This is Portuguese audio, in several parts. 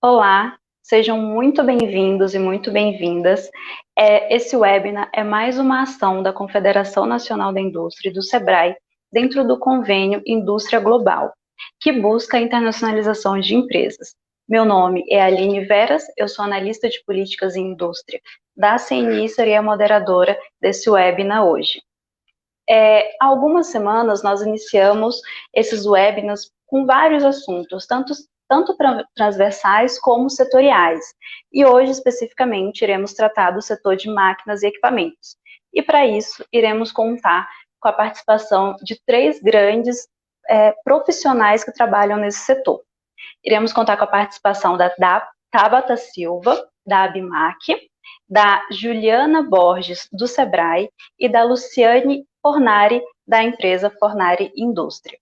Olá, sejam muito bem-vindos e muito bem-vindas. Esse webinar é mais uma ação da Confederação Nacional da Indústria e do SEBRAE dentro do convênio Indústria Global, que busca a internacionalização de empresas. Meu nome é Aline Veras, eu sou analista de políticas em indústria da CNI e serei a moderadora desse webinar hoje. Há algumas semanas nós iniciamos esses webinars com vários assuntos, tanto transversais como setoriais. E hoje, especificamente, iremos tratar do setor de máquinas e equipamentos. E para isso, iremos contar com a participação de três grandes profissionais que trabalham nesse setor. Iremos contar com a participação da Tabata Silva, da Abimac, da Juliana Borges, do SEBRAE, e da Luciane Fornari, da empresa Fornari Indústria.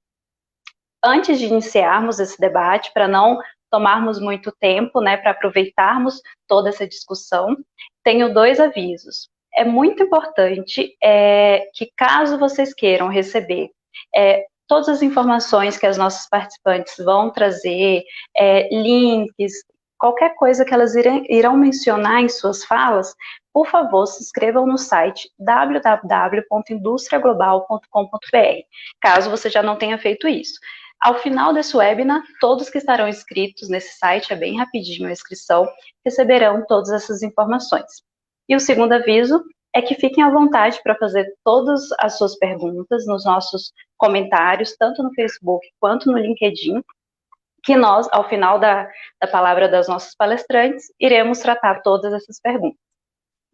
Antes de iniciarmos esse debate, para não tomarmos muito tempo, para aproveitarmos toda essa discussão, tenho dois avisos. É muito importante que, caso vocês queiram receber todas as informações que as nossas participantes vão trazer, links, qualquer coisa que elas irão mencionar em suas falas, por favor, se inscrevam no site www.industriaglobal.com.br, caso você já não tenha feito isso. Ao final desse webinar, todos que estarão inscritos nesse site, é bem rapidinho a inscrição, receberão todas essas informações. E o segundo aviso é que fiquem à vontade para fazer todas as suas perguntas nos nossos comentários, tanto no Facebook quanto no LinkedIn, que nós, ao final da palavra das nossas palestrantes, iremos tratar todas essas perguntas.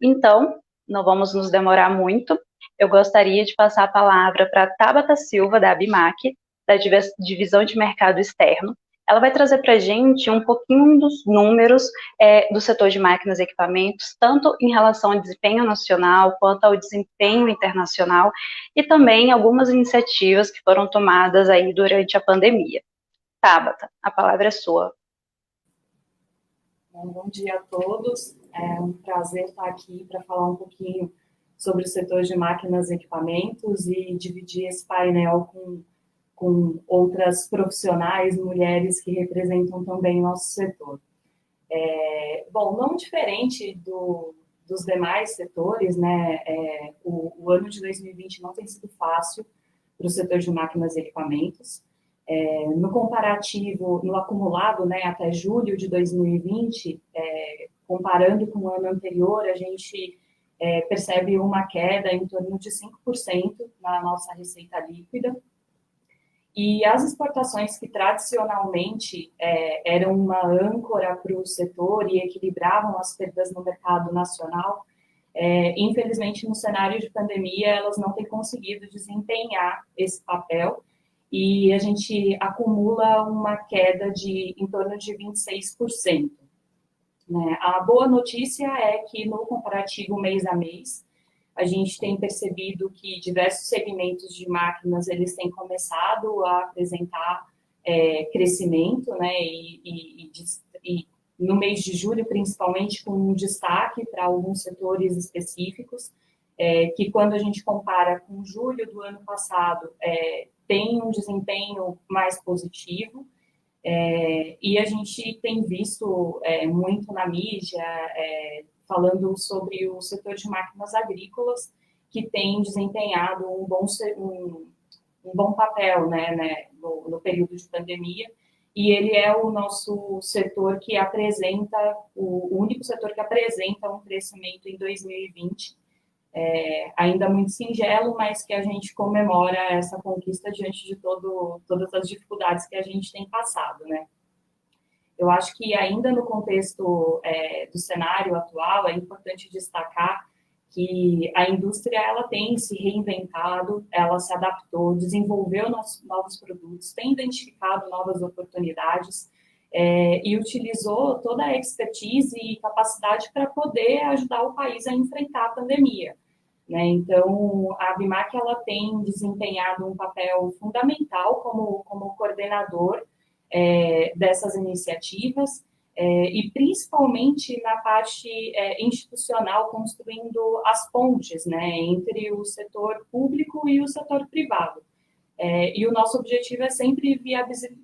Então, não vamos nos demorar muito, eu gostaria de passar a palavra para a Tabata Silva, da Abimac, da Divisão de Mercado Externo. Ela vai trazer para a gente um pouquinho dos números do setor de máquinas e equipamentos, tanto em relação ao desempenho nacional, quanto ao desempenho internacional, e também algumas iniciativas que foram tomadas aí durante a pandemia. Tabata, a palavra é sua. Bom dia a todos, é um prazer estar aqui para falar um pouquinho sobre o setor de máquinas e equipamentos e dividir esse painel com outras profissionais, mulheres que representam também o nosso setor. Bom, não diferente dos demais setores, o ano de 2020 não tem sido fácil para o setor de máquinas e equipamentos. No comparativo, no acumulado, até julho de 2020, comparando com o ano anterior, a gente percebe uma queda em torno de 5% na nossa receita líquida. E as exportações que tradicionalmente eram uma âncora para o setor e equilibravam as perdas no mercado nacional, infelizmente, no cenário de pandemia, elas não têm conseguido desempenhar esse papel, e a gente acumula uma queda em torno de 26%. A boa notícia é que no comparativo mês a mês, a gente tem percebido que diversos segmentos de máquinas eles têm começado a apresentar crescimento, e no mês de julho, principalmente, com um destaque para alguns setores específicos, que quando a gente compara com julho do ano passado, tem um desempenho mais positivo, e a gente tem visto muito na mídia falando sobre o setor de máquinas agrícolas, que tem desempenhado um bom papel no período de pandemia, e ele é o nosso setor que apresenta, o único setor que apresenta um crescimento em 2020, ainda muito singelo, mas que a gente comemora essa conquista diante de todas as dificuldades que a gente tem passado, Eu acho que ainda no contexto do cenário atual, é importante destacar que a indústria ela tem se reinventado, ela se adaptou, desenvolveu novos produtos, tem identificado novas oportunidades e utilizou toda a expertise e capacidade para poder ajudar o país a enfrentar a pandemia. Então, a Abimac ela tem desempenhado um papel fundamental como coordenador dessas iniciativas, e principalmente na parte institucional, construindo as pontes entre o setor público e o setor privado. E o nosso objetivo é sempre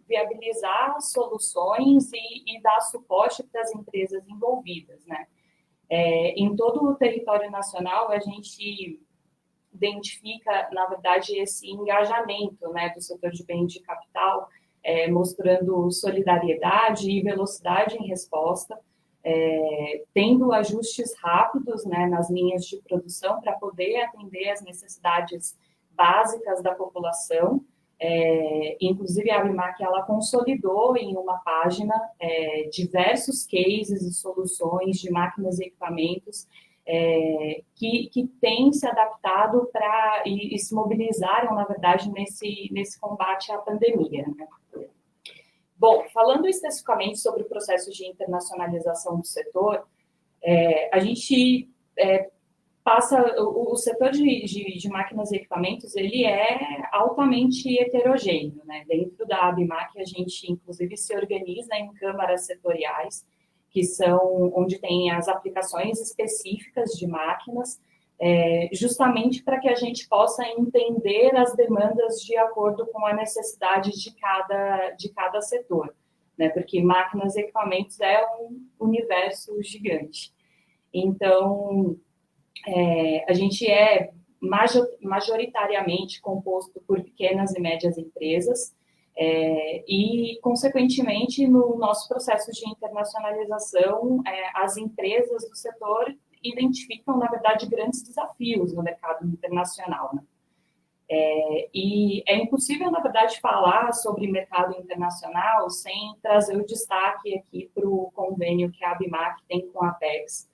viabilizar soluções e dar suporte para as empresas envolvidas, né? Em todo o território nacional, a gente identifica, na verdade, esse engajamento, né, do setor de bens de capital, mostrando solidariedade e velocidade em resposta, tendo ajustes rápidos, né, nas linhas de produção para poder atender às necessidades básicas da população. Inclusive, a Abimac, ela consolidou em uma página diversos cases e soluções de máquinas e equipamentos que têm se adaptado e se mobilizaram, na verdade, nesse combate à pandemia, né? Bom, falando especificamente sobre o processo de internacionalização do setor, a gente o setor de máquinas e equipamentos, ele é altamente heterogêneo, né? Dentro da Abimac, a gente, inclusive, se organiza em câmaras setoriais, que são onde tem as aplicações específicas de máquinas, justamente para que a gente possa entender as demandas de acordo com a necessidade de cada setor, né? Porque máquinas e equipamentos é um universo gigante. Então, a gente é majoritariamente composto por pequenas e médias empresas, e, consequentemente, no nosso processo de internacionalização, as empresas do setor identificam, na verdade, grandes desafios no mercado internacional, né? E é impossível, na verdade, falar sobre mercado internacional sem trazer o destaque aqui para o convênio que a Abimac tem com a Apex,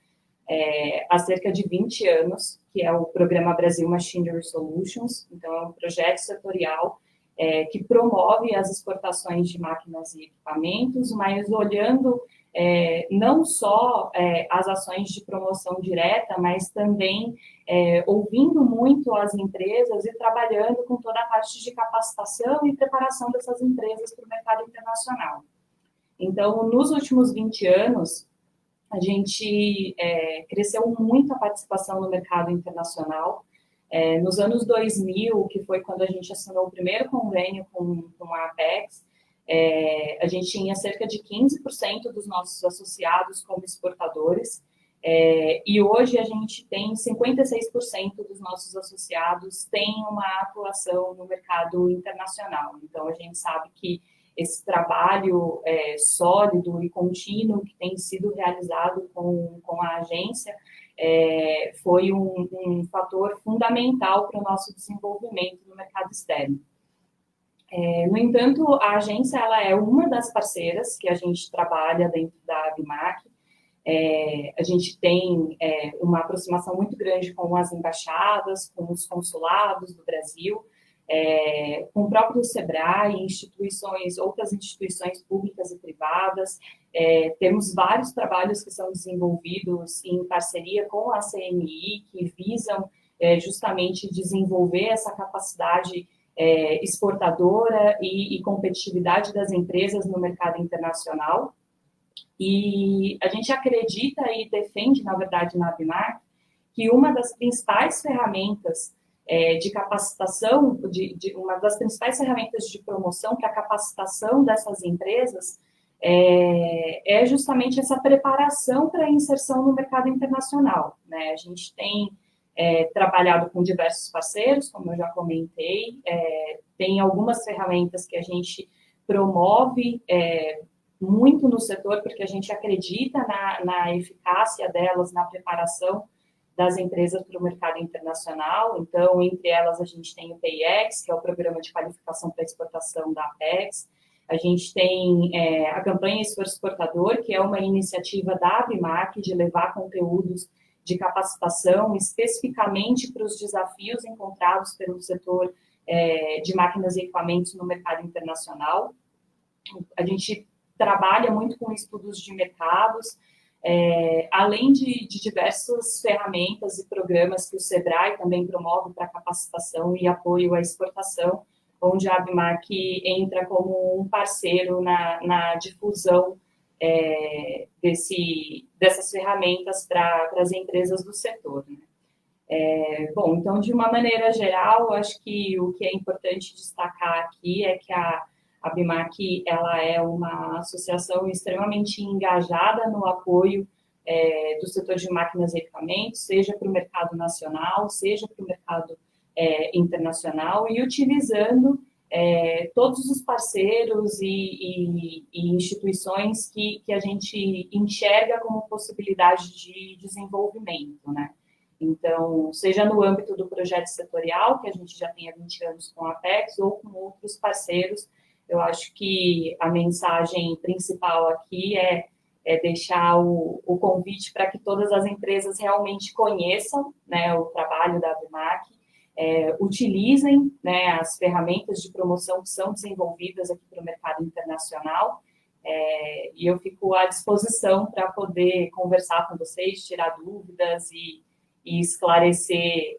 há cerca de 20 anos, que é o Programa Brasil Machinery Solutions. Então, é um projeto setorial que promove as exportações de máquinas e equipamentos, mas olhando não só as ações de promoção direta, mas também ouvindo muito as empresas e trabalhando com toda a parte de capacitação e preparação dessas empresas para o mercado internacional. Então, nos últimos 20 anos, a gente cresceu muito a participação no mercado internacional. Nos anos 2000, que foi quando a gente assinou o primeiro convênio com a Apex, a gente tinha cerca de 15% dos nossos associados como exportadores, e hoje a gente tem 56% dos nossos associados têm uma atuação no mercado internacional. Então, a gente sabe que esse trabalho sólido e contínuo que tem sido realizado com a agência foi um fator fundamental para o nosso desenvolvimento no mercado externo. No entanto, a agência ela é uma das parceiras que a gente trabalha dentro da Abimac. A gente tem uma aproximação muito grande com as embaixadas, com os consulados do Brasil, com o próprio SEBRAE, outras instituições públicas e privadas. Temos vários trabalhos que são desenvolvidos em parceria com a CNI, que visam justamente desenvolver essa capacidade exportadora e competitividade das empresas no mercado internacional. E a gente acredita e defende, na verdade, na Abimac, que uma das principais ferramentas de capacitação, uma das principais ferramentas de promoção para a capacitação dessas empresas é justamente essa preparação para a inserção no mercado internacional, né? A gente tem trabalhado com diversos parceiros, como eu já comentei, tem algumas ferramentas que a gente promove muito no setor, porque a gente acredita na eficácia delas, na preparação das empresas para o mercado internacional. Então, entre elas, a gente tem o PIEX, que é o Programa de Qualificação para Exportação da Apex. A gente tem a campanha Esforço Exportador, que é uma iniciativa da Abimac de levar conteúdos de capacitação especificamente para os desafios encontrados pelo setor de máquinas e equipamentos no mercado internacional. A gente trabalha muito com estudos de mercados, além de diversas ferramentas e programas que o SEBRAE também promove para capacitação e apoio à exportação, onde a Abimac entra como um parceiro na difusão dessas ferramentas para as empresas do setor, né? Bom, então, de uma maneira geral, eu acho que o que é importante destacar aqui é que a BIMAC ela é uma associação extremamente engajada no apoio do setor de máquinas e equipamentos, seja para o mercado nacional, seja para o mercado internacional, e utilizando todos os parceiros e instituições que a gente enxerga como possibilidade de desenvolvimento, né? Então, seja no âmbito do projeto setorial, que a gente já tem há 20 anos com a Apex, ou com outros parceiros, eu acho que a mensagem principal aqui é deixar o convite para que todas as empresas realmente conheçam, né, o trabalho da ABMAC, utilizem, né, as ferramentas de promoção que são desenvolvidas aqui para o mercado internacional, e eu fico à disposição para poder conversar com vocês, tirar dúvidas e esclarecer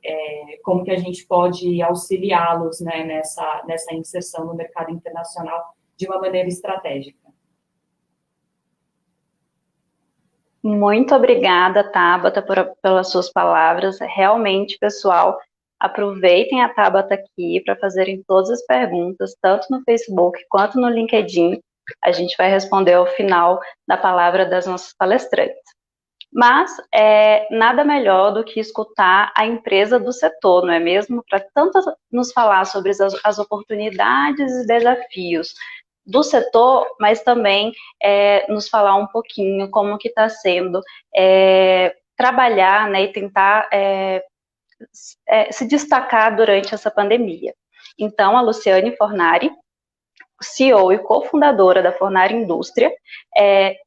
como que a gente pode auxiliá-los, né, nessa inserção no mercado internacional de uma maneira estratégica. Muito obrigada, Tabata, pelas suas palavras. Realmente, pessoal, aproveitem a Tabata aqui para fazerem todas as perguntas, tanto no Facebook quanto no LinkedIn. A gente vai responder ao final da palavra das nossas palestrantes. Mas nada melhor do que escutar a empresa do setor, não é mesmo? Para tanto nos falar sobre as oportunidades e desafios do setor, mas também nos falar um pouquinho como que está sendo trabalhar, né, e tentar se destacar durante essa pandemia. Então, a Luciane Fornari, CEO e cofundadora da Fornari Indústria,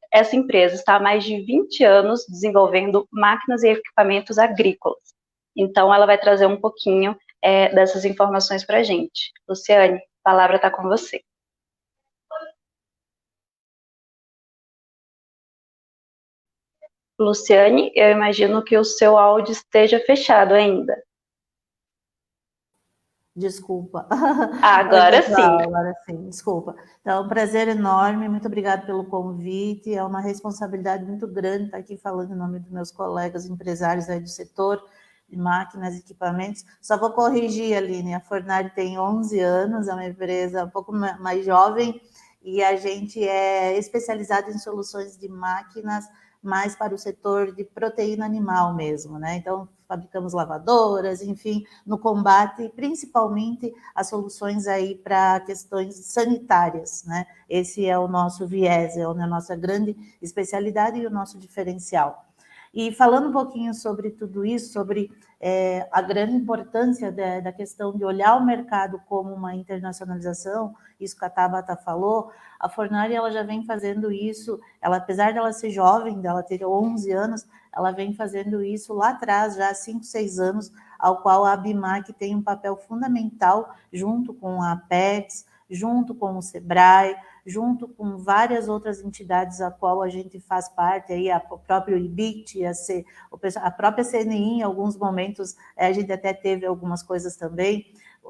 essa empresa está há mais de 20 anos desenvolvendo máquinas e equipamentos agrícolas. Então, ela vai trazer um pouquinho dessas informações para a gente. Luciane, a palavra está com você. Luciane, eu imagino que o seu áudio esteja fechado ainda. Desculpa. Agora sim. Agora sim, desculpa. Então, é um prazer enorme, muito obrigada pelo convite, é uma responsabilidade muito grande estar aqui falando em nome dos meus colegas empresários aí do setor de máquinas e equipamentos. Só vou corrigir, Aline, a Fornari tem 11 anos, é uma empresa um pouco mais jovem, e a gente é especializado em soluções de máquinas mais para o setor de proteína animal mesmo, né? Então, fabricamos lavadoras, enfim, no combate, principalmente as soluções aí para questões sanitárias, né? Esse é o nosso viés, é a nossa grande especialidade e o nosso diferencial. E falando um pouquinho sobre tudo isso, sobre a grande importância da questão de olhar o mercado como uma internacionalização, isso que a Tabata falou, a Fornari ela já vem fazendo isso, ela, apesar dela ser jovem, dela ter 11 anos, ela vem fazendo isso lá atrás, já há 5, 6 anos, ao qual a ABIMAC tem um papel fundamental, junto com a Apex, junto com o Sebrae, junto com várias outras entidades a qual a gente faz parte, aí o próprio IBIT, a própria CNI, em alguns momentos a gente até teve algumas coisas também,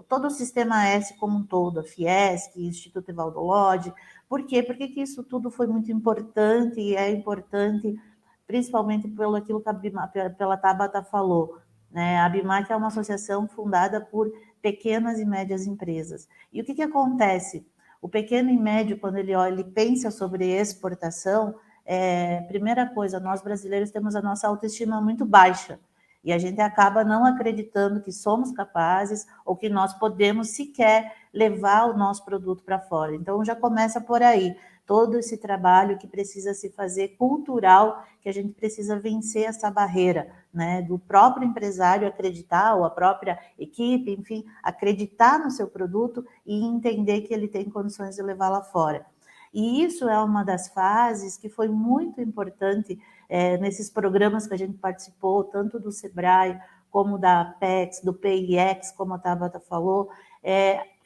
todo o Sistema S como um todo, a Fiesc, Instituto Evaldo Lodge. Por quê? Porque que isso tudo foi muito importante, e é importante principalmente pelo aquilo que pela Tabata falou, né? A ABIMAC é uma associação fundada por pequenas e médias empresas. E o que acontece? O pequeno e médio, quando ele pensa sobre exportação, primeira coisa, nós brasileiros temos a nossa autoestima muito baixa, e a gente acaba não acreditando que somos capazes ou que nós podemos sequer levar o nosso produto para fora. Então, já começa por aí, todo esse trabalho que precisa se fazer cultural, que a gente precisa vencer essa barreira, né, do próprio empresário acreditar, ou a própria equipe, enfim, acreditar no seu produto e entender que ele tem condições de levar lá fora. E isso é uma das fases que foi muito importante nesses programas que a gente participou, tanto do Sebrae, como da Apex, do PIX, como a Tabata falou,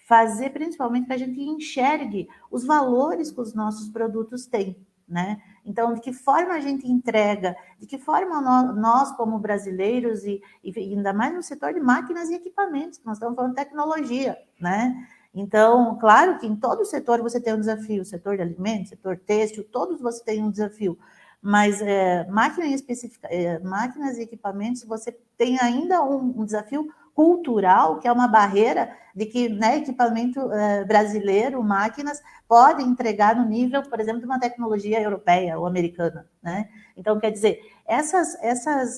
fazer principalmente que a gente enxergue os valores que os nossos produtos têm, né? Então, de que forma a gente entrega, de que forma nós como brasileiros, e ainda mais no setor de máquinas e equipamentos, que nós estamos falando de tecnologia, né? Então, claro que em todo setor você tem um desafio, setor de alimentos, setor têxtil, todos você tem um desafio, mas máquinas e equipamentos você tem ainda um desafio cultural, que é uma barreira de que, né, equipamento brasileiro, máquinas, pode entregar no nível, por exemplo, de uma tecnologia europeia ou americana, né? Então, quer dizer,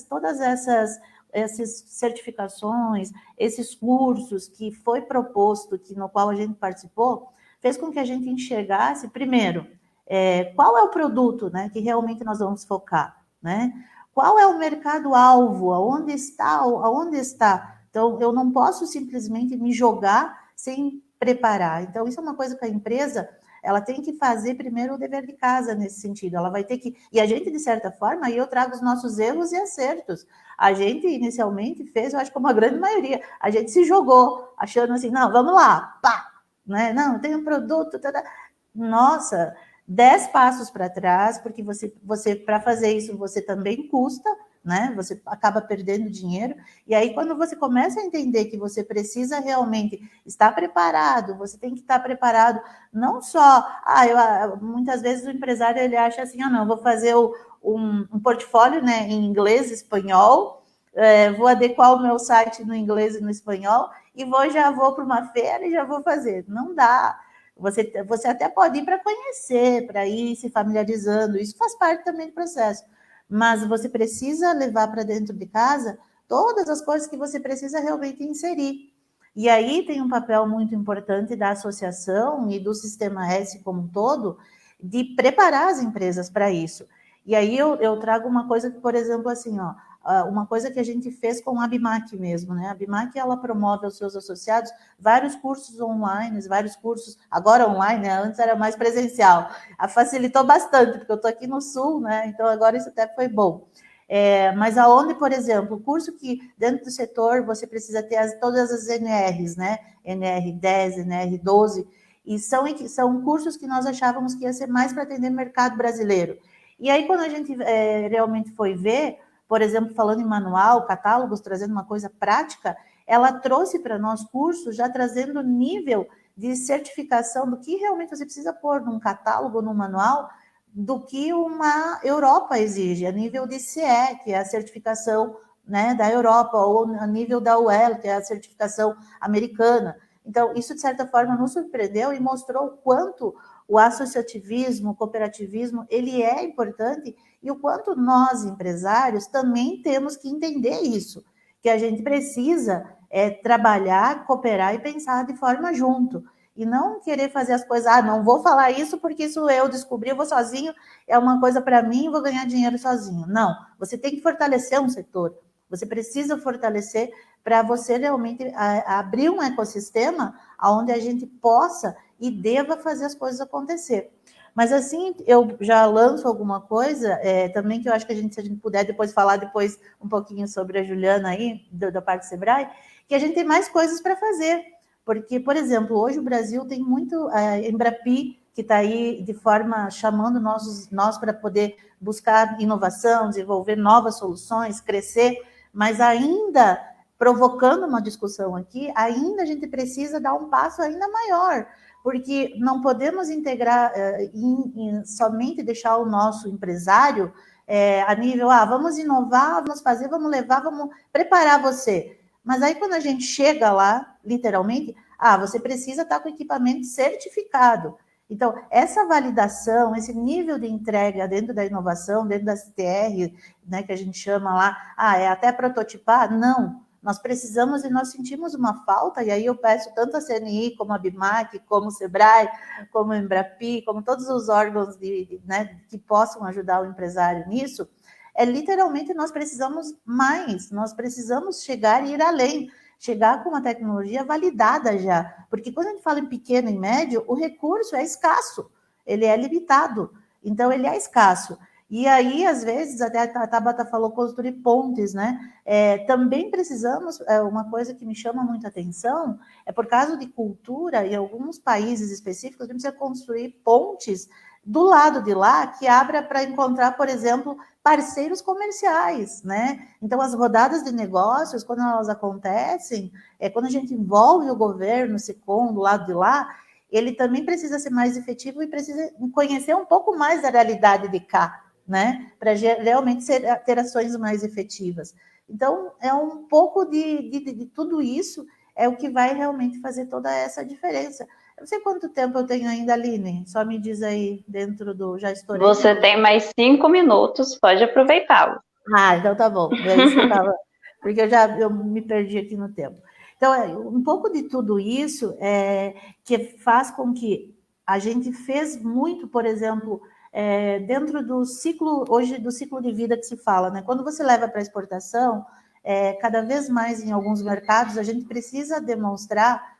todas essas certificações, esses cursos que foi proposto, no qual a gente participou, fez com que a gente enxergasse, primeiro, qual é o produto, né, que realmente nós vamos focar, né? Qual é o mercado-alvo? Aonde está? Então, eu não posso simplesmente me jogar sem preparar. Então, isso é uma coisa que a empresa ela tem que fazer primeiro o dever de casa nesse sentido. Ela vai ter que... E a gente, de certa forma, aí eu trago os nossos erros e acertos. A gente, inicialmente, fez, eu acho que uma grande maioria, a gente se jogou, achando assim, não, vamos lá, pá, né? Não, tem um produto... Nossa, 10 passos para trás, porque você para fazer isso, você também custa, né? Você acaba perdendo dinheiro, e aí quando você começa a entender que você precisa realmente estar preparado, você tem que estar preparado, não só, muitas vezes o empresário ele acha assim, não, vou fazer um portfólio, né, em inglês, espanhol, vou adequar o meu site no inglês e no espanhol, e já vou para uma feira e já vou fazer. Não dá. Você até pode ir para conhecer, para ir se familiarizando, isso faz parte também do processo. Mas você precisa levar para dentro de casa todas as coisas que você precisa realmente inserir. E aí tem um papel muito importante da associação e do Sistema S como um todo, de preparar as empresas para isso. E aí eu trago uma coisa que, por exemplo, assim, uma coisa que a gente fez com a ABMAC mesmo, né? A ABMAC, ela promove aos seus associados vários cursos online, vários cursos, agora online, né? Antes era mais presencial. Facilitou bastante, porque eu estou aqui no Sul, né? Então agora isso até foi bom. Mas aonde, por exemplo, o curso que dentro do setor você precisa ter todas as NRs, né? NR10, NR12, e são cursos que nós achávamos que ia ser mais para atender o mercado brasileiro. E aí, quando a gente realmente foi ver, por exemplo, falando em manual, catálogos, trazendo uma coisa prática, ela trouxe para nós cursos já trazendo nível de certificação do que realmente você precisa pôr num catálogo, num manual, do que uma Europa exige, a nível de CE, que é a certificação, né, da Europa, ou a nível da UEL, que é a certificação americana. Então, isso, de certa forma, nos surpreendeu e mostrou o quanto o associativismo, o cooperativismo, ele é importante e o quanto nós, empresários, também temos que entender isso, que a gente precisa trabalhar, cooperar e pensar de forma junto. E não querer fazer as coisas, não vou falar isso porque isso eu descobri, eu vou sozinho, é uma coisa para mim, vou ganhar dinheiro sozinho. Não, você tem que fortalecer um setor, você precisa fortalecer para você realmente abrir um ecossistema onde a gente possa e deva fazer as coisas acontecer. Mas assim, eu já lanço alguma coisa, também que eu acho que se a gente puder depois falar um pouquinho sobre a Juliana aí, da parte do Sebrae, que a gente tem mais coisas para fazer. Porque, por exemplo, hoje o Brasil tem muito Embrapi, que está aí de forma chamando nós para poder buscar inovação, desenvolver novas soluções, crescer, mas ainda provocando uma discussão aqui, ainda a gente precisa dar um passo ainda maior, porque não podemos integrar somente deixar o nosso empresário a nível, vamos inovar, vamos fazer, vamos levar, vamos preparar você. Mas aí quando a gente chega lá, literalmente, você precisa estar com o equipamento certificado. Então, essa validação, esse nível de entrega dentro da inovação, dentro da CTR, né, que a gente chama lá, é até prototipar? Não. Nós precisamos e nós sentimos uma falta, e aí eu peço tanto a CNI, como a BIMAC, como o Sebrae, como o Embrapi, como todos os órgãos né, que possam ajudar o empresário nisso, literalmente nós precisamos mais, nós precisamos chegar e ir além, chegar com uma tecnologia validada já, porque quando a gente fala em pequeno e médio, o recurso é escasso, ele é limitado, então ele é escasso. E aí, às vezes, até a Tabata falou construir pontes, né? Também precisamos, uma coisa que me chama muita atenção, por causa de cultura, em alguns países específicos, a gente precisa construir pontes do lado de lá, que abra para encontrar, por exemplo, parceiros comerciais, né? Então, as rodadas de negócios, quando elas acontecem, quando a gente envolve o governo, o SECOM, do lado de lá, ele também precisa ser mais efetivo e precisa conhecer um pouco mais da realidade de cá, né? Para realmente ter ações mais efetivas. Então, é um pouco de tudo isso é o que vai realmente fazer toda essa diferença. Eu não sei quanto tempo eu tenho ainda, Aline, só me diz aí dentro do... Já estourei? Você tem mais 5 minutos, pode aproveitá-lo. Ah, então tá bom. É isso que eu estava... Porque eu me perdi aqui no tempo. Então, um pouco de tudo isso que faz com que a gente fez muito, por exemplo, dentro do ciclo, hoje, do ciclo de vida que se fala, né? Quando você leva para exportação, cada vez mais em alguns mercados, a gente precisa demonstrar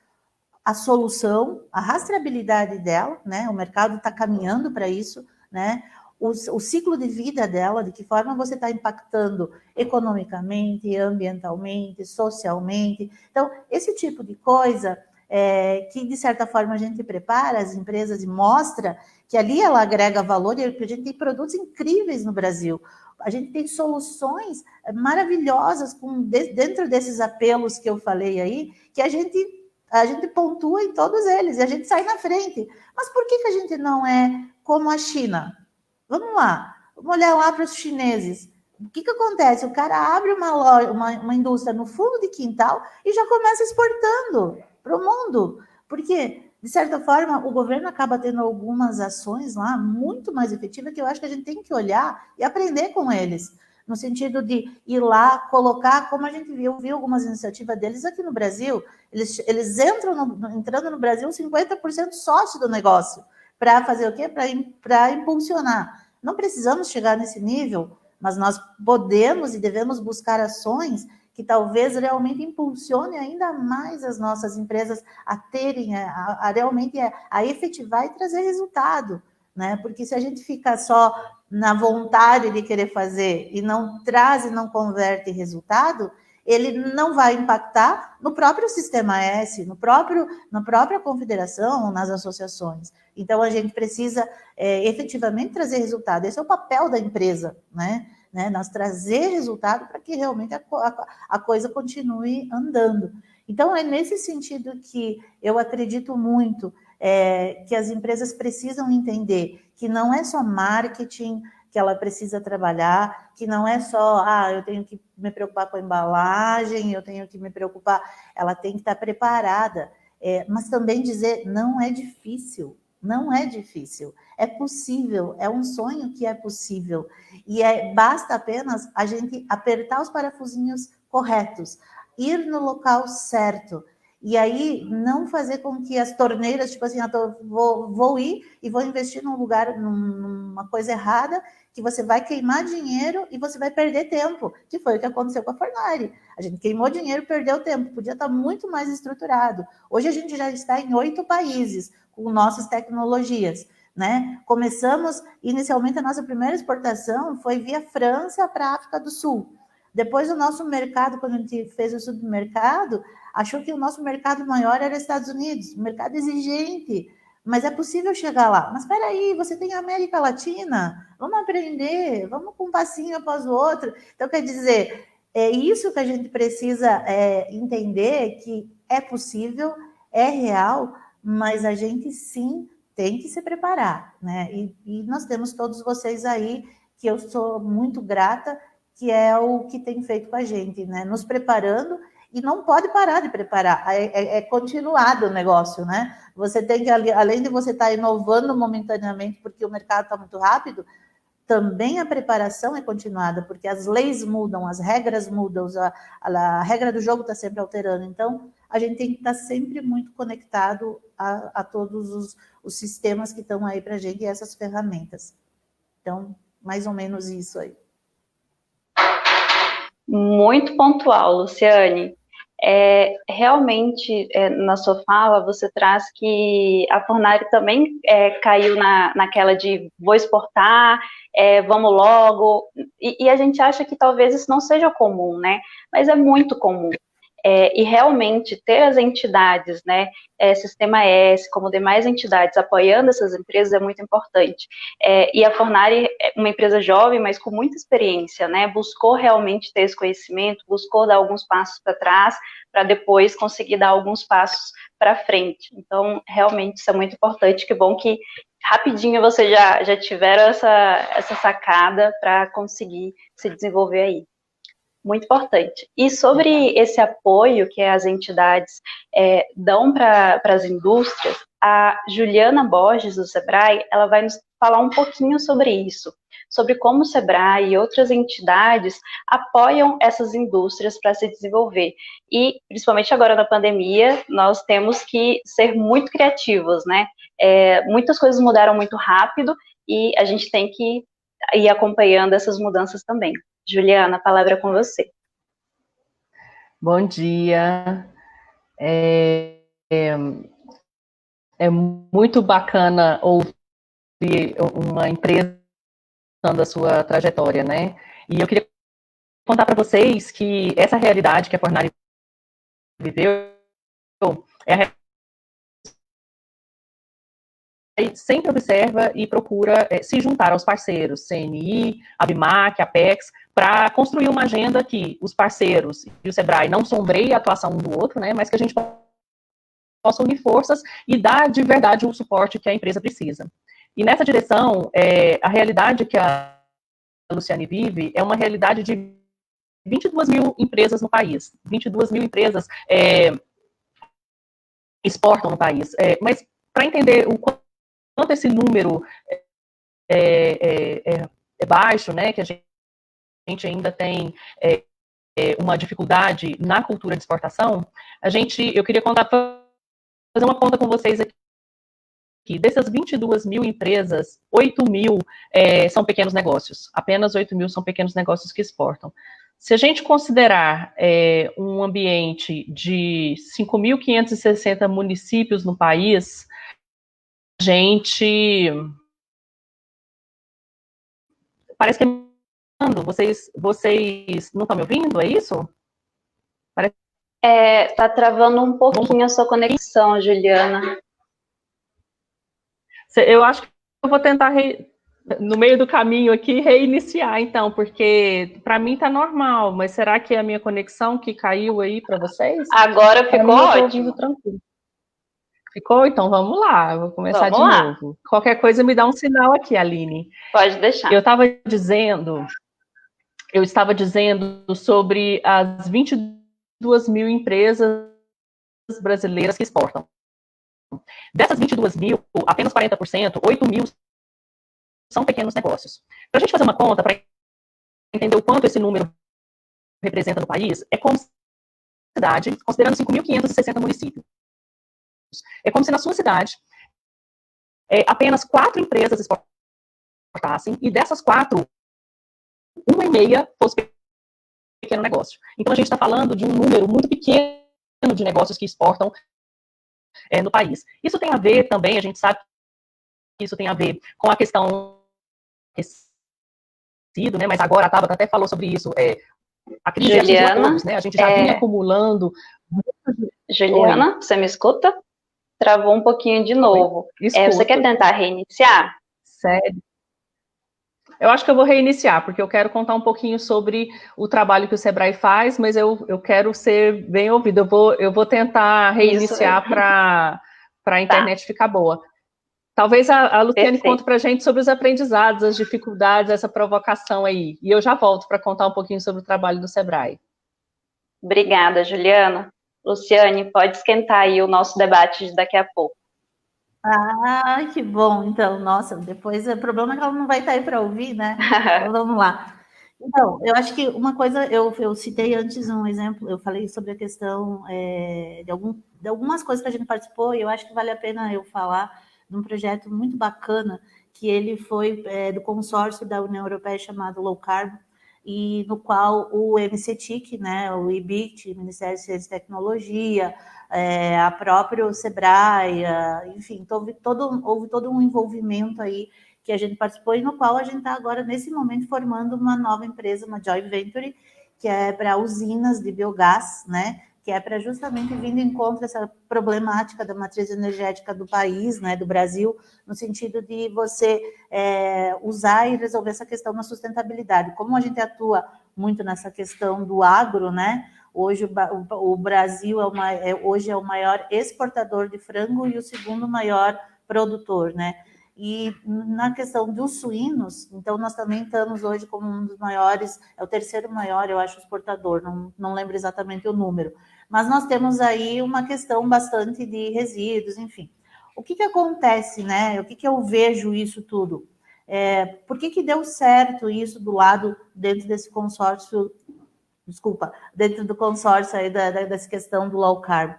a solução, a rastreabilidade dela, né? O mercado está caminhando para isso, né? O ciclo de vida dela, de que forma você está impactando economicamente, ambientalmente, socialmente. Então, esse tipo de coisa que, de certa forma, a gente prepara as empresas e mostra que ali ela agrega valor, e a gente tem produtos incríveis no Brasil. A gente tem soluções maravilhosas dentro desses apelos que eu falei aí, que a gente pontua em todos eles e a gente sai na frente. Mas por que a gente não é como a China? Vamos lá, vamos olhar lá para os chineses. O que acontece? O cara abre uma loja, uma indústria no fundo de quintal e já começa exportando para o mundo. Porque, de certa forma, o governo acaba tendo algumas ações lá muito mais efetivas que eu acho que a gente tem que olhar e aprender com eles. No sentido de ir lá, colocar, como a gente viu algumas iniciativas deles aqui no Brasil, eles entrando no Brasil 50% sócio do negócio. Para fazer o quê? Para impulsionar. Não precisamos chegar nesse nível, mas nós podemos e devemos buscar ações que talvez realmente impulsionem ainda mais as nossas empresas a terem, realmente a efetivar e trazer resultado, né? Porque se a gente fica só na vontade de querer fazer e não traz e não converte em resultado, ele não vai impactar no próprio Sistema S, na própria confederação, nas associações. Então, a gente precisa efetivamente trazer resultado. Esse é o papel da empresa, né? Nós trazer resultado para que realmente a coisa continue andando. Então, é nesse sentido que eu acredito muito que as empresas precisam entender que não é só marketing que ela precisa trabalhar, que não é só, eu tenho que me preocupar com a embalagem, eu tenho que me preocupar, ela tem que estar preparada, mas também dizer, não é difícil, é possível, é um sonho que é possível, e basta apenas a gente apertar os parafusinhos corretos, ir no local certo, e aí não fazer com que as torneiras, tipo assim, vou ir e vou investir num lugar, numa coisa errada, que você vai queimar dinheiro e você vai perder tempo, que foi o que aconteceu com a Fornari. A gente queimou dinheiro e perdeu tempo, podia estar muito mais estruturado. Hoje a gente já está em 8 países com nossas tecnologias, né? Começamos, inicialmente, a nossa primeira exportação foi via França para a África do Sul. Depois o nosso mercado, quando a gente fez o submercado, achou que o nosso mercado maior era Estados Unidos, um mercado exigente, mas é possível chegar lá. Mas espera aí, você tem a América Latina, vamos aprender, vamos com um passinho após o outro. Então, quer dizer, é isso que a gente precisa entender, que é possível, é real, mas a gente sim tem que se preparar, né? E nós temos todos vocês aí, que eu sou muito grata, que é o que tem feito com a gente, né? Nos preparando, e não pode parar de preparar, é continuado o negócio, né? Você tem que, além de você estar inovando momentaneamente, porque o mercado está muito rápido, também a preparação é continuada, porque as leis mudam, as regras mudam, a regra do jogo está sempre alterando. Então, a gente tem que estar sempre muito conectado a todos os sistemas que estão aí para a gente e essas ferramentas. Então, mais ou menos isso aí. Muito pontual, Luciane. Realmente, na sua fala, você traz que a Fornari também caiu naquela de vou exportar, vamos logo, e a gente acha que talvez isso não seja comum, né? Mas é muito comum. E realmente ter as entidades, né, Sistema S, como demais entidades, apoiando essas empresas é muito importante. E a Fornari é uma empresa jovem, mas com muita experiência, né, buscou realmente ter esse conhecimento, buscou dar alguns passos para trás, para depois conseguir dar alguns passos para frente. Então, realmente, isso é muito importante. Que bom que rapidinho vocês já tiveram essa sacada para conseguir se desenvolver aí. Muito importante. E sobre esse apoio que as entidades dão para as indústrias, a Juliana Borges, do Sebrae, ela vai nos falar um pouquinho sobre isso, sobre como o Sebrae e outras entidades apoiam essas indústrias para se desenvolver. E, principalmente agora na pandemia, nós temos que ser muito criativos, né? Muitas coisas mudaram muito rápido e a gente tem que ir acompanhando essas mudanças também. Juliana, a palavra é com você. Bom dia. É muito bacana ouvir uma empresa da sua trajetória, né? E eu queria contar para vocês que essa realidade que a Fornari viveu é a realidade que sempre observa e procura se juntar aos parceiros, CNI, Abimac, Apex, para construir uma agenda que os parceiros e o Sebrae não sombreiem a atuação um do outro, né, mas que a gente possa unir forças e dar de verdade o suporte que a empresa precisa. E nessa direção, a realidade que a Luciane vive é uma realidade de 22 mil empresas no país. 22 mil empresas exportam no país. Mas para entender o quanto esse número é baixo, né, que a gente ainda tem uma dificuldade na cultura de exportação, eu queria fazer uma conta com vocês aqui. Dessas 22 mil empresas, 8 mil são pequenos negócios. Apenas 8 mil são pequenos negócios que exportam. Se a gente considerar um ambiente de 5.560 municípios no país, a gente... Parece que vocês não estão me ouvindo, é isso? Tá travando um pouquinho a sua conexão, Juliana. Eu acho que eu vou tentar, no meio do caminho aqui, reiniciar, então, porque para mim tá normal, mas será que é a minha conexão que caiu aí para vocês? Agora ficou ótimo. Tranquilo. Ficou? Então vamos lá, eu vou começar de novo. Qualquer coisa me dá um sinal aqui, Aline. Pode deixar. Eu estava dizendo sobre as 22 mil empresas brasileiras que exportam. Dessas 22 mil, apenas 40%, 8 mil são pequenos negócios. Para a gente fazer uma conta, para entender o quanto esse número representa no país, é como se a cidade, considerando 5.560 municípios, é como se na sua cidade apenas 4 empresas exportassem, e dessas 4, 1,5 fosse pequeno negócio. Então a gente está falando de um número muito pequeno de negócios que exportam no país. Isso tem a ver também, a gente sabe que isso tem a ver com a questão né, mas agora a Tabata até falou sobre isso, a crise atingiu a todos, né? A gente já vinha acumulando... Juliana, você me escuta? Travou um pouquinho de novo. Você quer tentar reiniciar? Sério? Eu acho que eu vou reiniciar, porque eu quero contar um pouquinho sobre o trabalho que o Sebrae faz, mas eu quero ser bem ouvido. Eu vou tentar reiniciar para a internet ficar boa. Talvez a Luciane conte para a gente sobre os aprendizados, as dificuldades, essa provocação aí. E eu já volto para contar um pouquinho sobre o trabalho do Sebrae. Obrigada, Juliana. Luciane, pode esquentar aí o nosso debate de daqui a pouco. Ah, que bom. Então, nossa, depois o problema é que ela não vai estar aí para ouvir, né? Então, vamos lá. Então, eu acho que uma coisa, eu citei antes um exemplo, eu falei sobre a questão de algumas coisas que a gente participou, e eu acho que vale a pena eu falar de um projeto muito bacana, que ele foi do consórcio da União Europeia chamado Low Carb, e no qual o MCTIC, né, o IBIT, Ministério de Ciência e Tecnologia, a própria Sebrae, enfim, houve todo um envolvimento aí que a gente participou, e no qual a gente está agora, nesse momento, formando uma nova empresa, uma joint venture, que é para usinas de biogás, né, que é para justamente vir de encontro a essa problemática da matriz energética do país, né, do Brasil, no sentido de você usar e resolver essa questão da sustentabilidade. Como a gente atua muito nessa questão do agro, né, hoje o Brasil hoje é o maior exportador de frango e o segundo maior produtor, né, E na questão dos suínos, então nós também estamos hoje como um dos maiores, é o terceiro maior, eu acho, exportador, não lembro exatamente o número, mas nós temos aí uma questão bastante de resíduos, enfim. O que acontece, né? O que eu vejo isso tudo? Por que deu certo isso do lado, dentro desse consórcio, dentro do consórcio aí dessa questão do low carb?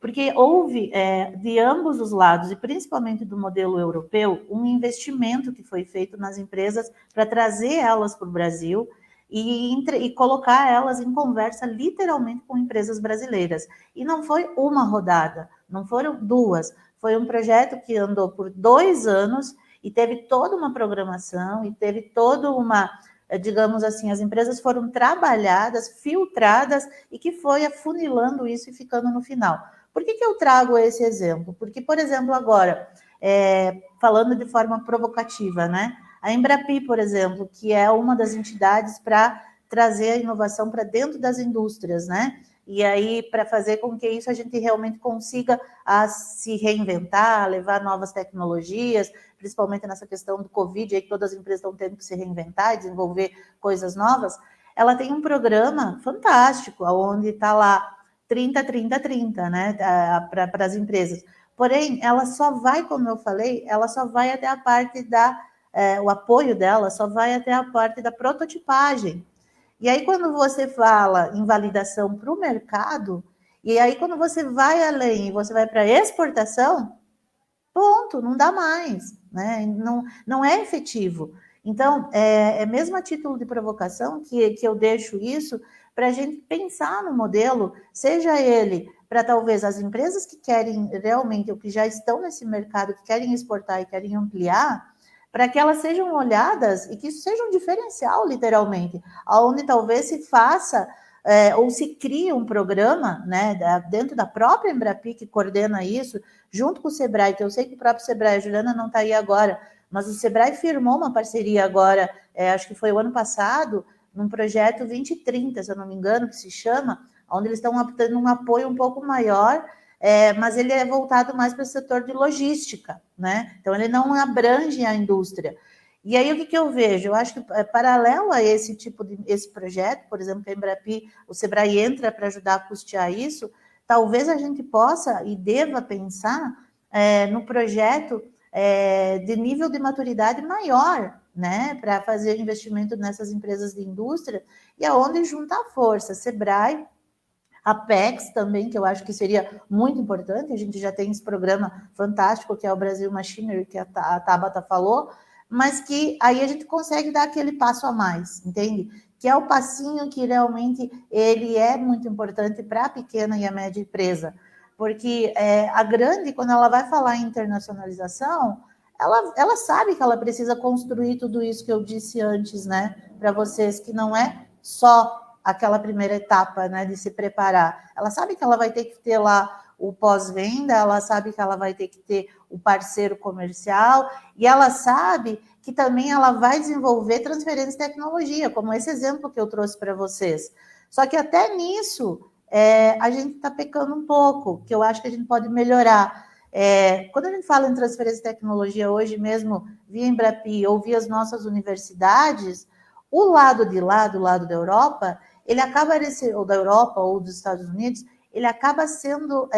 Porque houve, de ambos os lados, e principalmente do modelo europeu, um investimento que foi feito nas empresas para trazer elas para o Brasil e colocar elas em conversa literalmente com empresas brasileiras. E não foi uma rodada, não foram duas, foi um projeto que andou por 2 anos e teve toda uma programação e teve toda uma, digamos assim, as empresas foram trabalhadas, filtradas e que foi afunilando isso e ficando no final. Por que eu trago esse exemplo? Porque, por exemplo, agora, falando de forma provocativa, né? A Embrapi, por exemplo, que é uma das entidades para trazer a inovação para dentro das indústrias, né? E aí, para fazer com que isso a gente realmente consiga se reinventar, levar novas tecnologias, principalmente nessa questão do Covid, aí que todas as empresas estão tendo que se reinventar e desenvolver coisas novas. Ela tem um programa fantástico, onde está lá 30, 30, 30, né, para as empresas. Porém, ela só vai, como eu falei, ela só vai até a parte o apoio dela só vai até a parte da prototipagem. E aí, quando você fala em validação para o mercado, e aí quando você vai além, você vai para exportação, ponto, não dá mais, né? Não é efetivo. Então, mesmo a título de provocação que eu deixo isso para a gente pensar no modelo, seja ele para talvez as empresas que querem realmente, ou que já estão nesse mercado, que querem exportar e querem ampliar, para que elas sejam olhadas e que isso seja um diferencial, literalmente, onde talvez se faça ou se cria um programa, né, dentro da própria Embrapi, que coordena isso, junto com o Sebrae, que eu sei que o próprio Sebrae, a Juliana não está aí agora, mas o Sebrae firmou uma parceria agora, acho que foi o ano passado, num projeto 2030, se eu não me engano, que se chama, onde eles estão tendo um apoio um pouco maior, mas ele é voltado mais para o setor de logística, né? Então, ele não abrange a indústria. E aí, o que eu vejo? Eu acho que, paralelo a esse projeto, por exemplo, que a Embrapi, o Sebrae entra para ajudar a custear isso, talvez a gente possa e deva pensar no projeto de nível de maturidade maior, né, para fazer investimento nessas empresas de indústria, e aonde juntar força, Sebrae, Apex também, que eu acho que seria muito importante, a gente já tem esse programa fantástico, que é o Brasil Machinery, que a Tabata falou, mas que aí a gente consegue dar aquele passo a mais, entende? Que é o passinho que realmente ele é muito importante para a pequena e a média empresa, porque a grande, quando ela vai falar em internacionalização, ela sabe que ela precisa construir tudo isso que eu disse antes, né, para vocês, que não é só aquela primeira etapa, né, de se preparar. Ela sabe que ela vai ter que ter lá o pós-venda, ela sabe que ela vai ter que ter o parceiro comercial, e ela sabe que também ela vai desenvolver transferência de tecnologia, como esse exemplo que eu trouxe para vocês. Só que até nisso, a gente está pecando um pouco, que eu acho que a gente pode melhorar. Quando a gente fala em transferência de tecnologia hoje mesmo, via Embrapi ou via as nossas universidades, o lado de lá, do lado da Europa, ele acaba, ou da Europa ou dos Estados Unidos, ele acaba sendo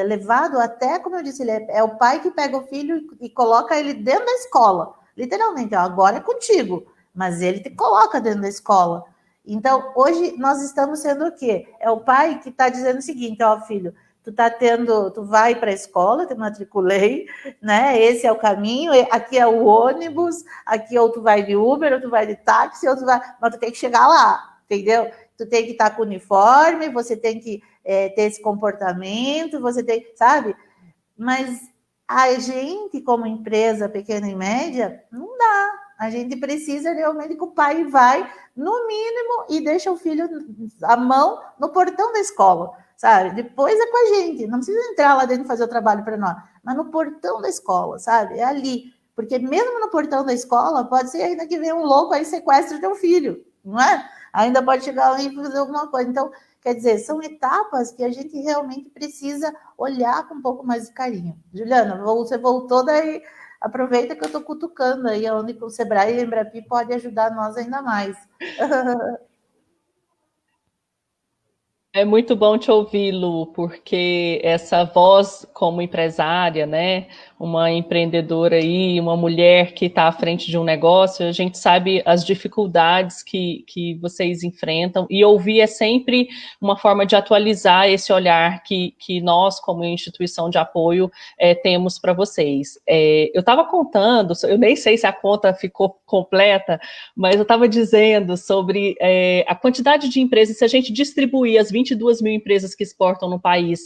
levado até, como eu disse, ele é o pai que pega o filho e coloca ele dentro da escola. Literalmente, ó, agora é contigo, mas ele te coloca dentro da escola. Então, hoje nós estamos sendo o quê? É o pai que está dizendo o seguinte, ó, filho, tu vai para a escola, te matriculei, né? Esse é o caminho, aqui é o ônibus, aqui ou tu vai de Uber, ou tu vai de táxi, ou tu vai, mas tu tem que chegar lá, entendeu? Tu tem que estar com o uniforme, você tem que ter esse comportamento, você tem, sabe? Mas a gente, como empresa pequena e média, não dá. A gente precisa realmente que o pai vai, no mínimo, e deixa o filho a mão no portão da escola, sabe? Depois é com a gente, não precisa entrar lá dentro e fazer o trabalho para nós, mas no portão da escola, sabe? É ali. Porque mesmo no portão da escola, pode ser ainda que venha um louco aí sequestre teu filho, não é? Ainda pode chegar alguém e fazer alguma coisa. Então, quer dizer, são etapas que a gente realmente precisa olhar com um pouco mais de carinho. Juliana, você voltou daí, aproveita que eu estou cutucando aí, onde o Sebrae e a Embrapi pode ajudar nós ainda mais. É muito bom te ouvir, Lu, porque essa voz como empresária, né, uma empreendedora aí, uma mulher que está à frente de um negócio, a gente sabe as dificuldades que vocês enfrentam, e ouvir é sempre uma forma de atualizar esse olhar que nós, como instituição de apoio, temos para vocês. Eu estava contando, eu nem sei se a conta ficou completa, mas eu estava dizendo sobre a quantidade de empresas, se a gente distribuir as 22 mil empresas que exportam no país,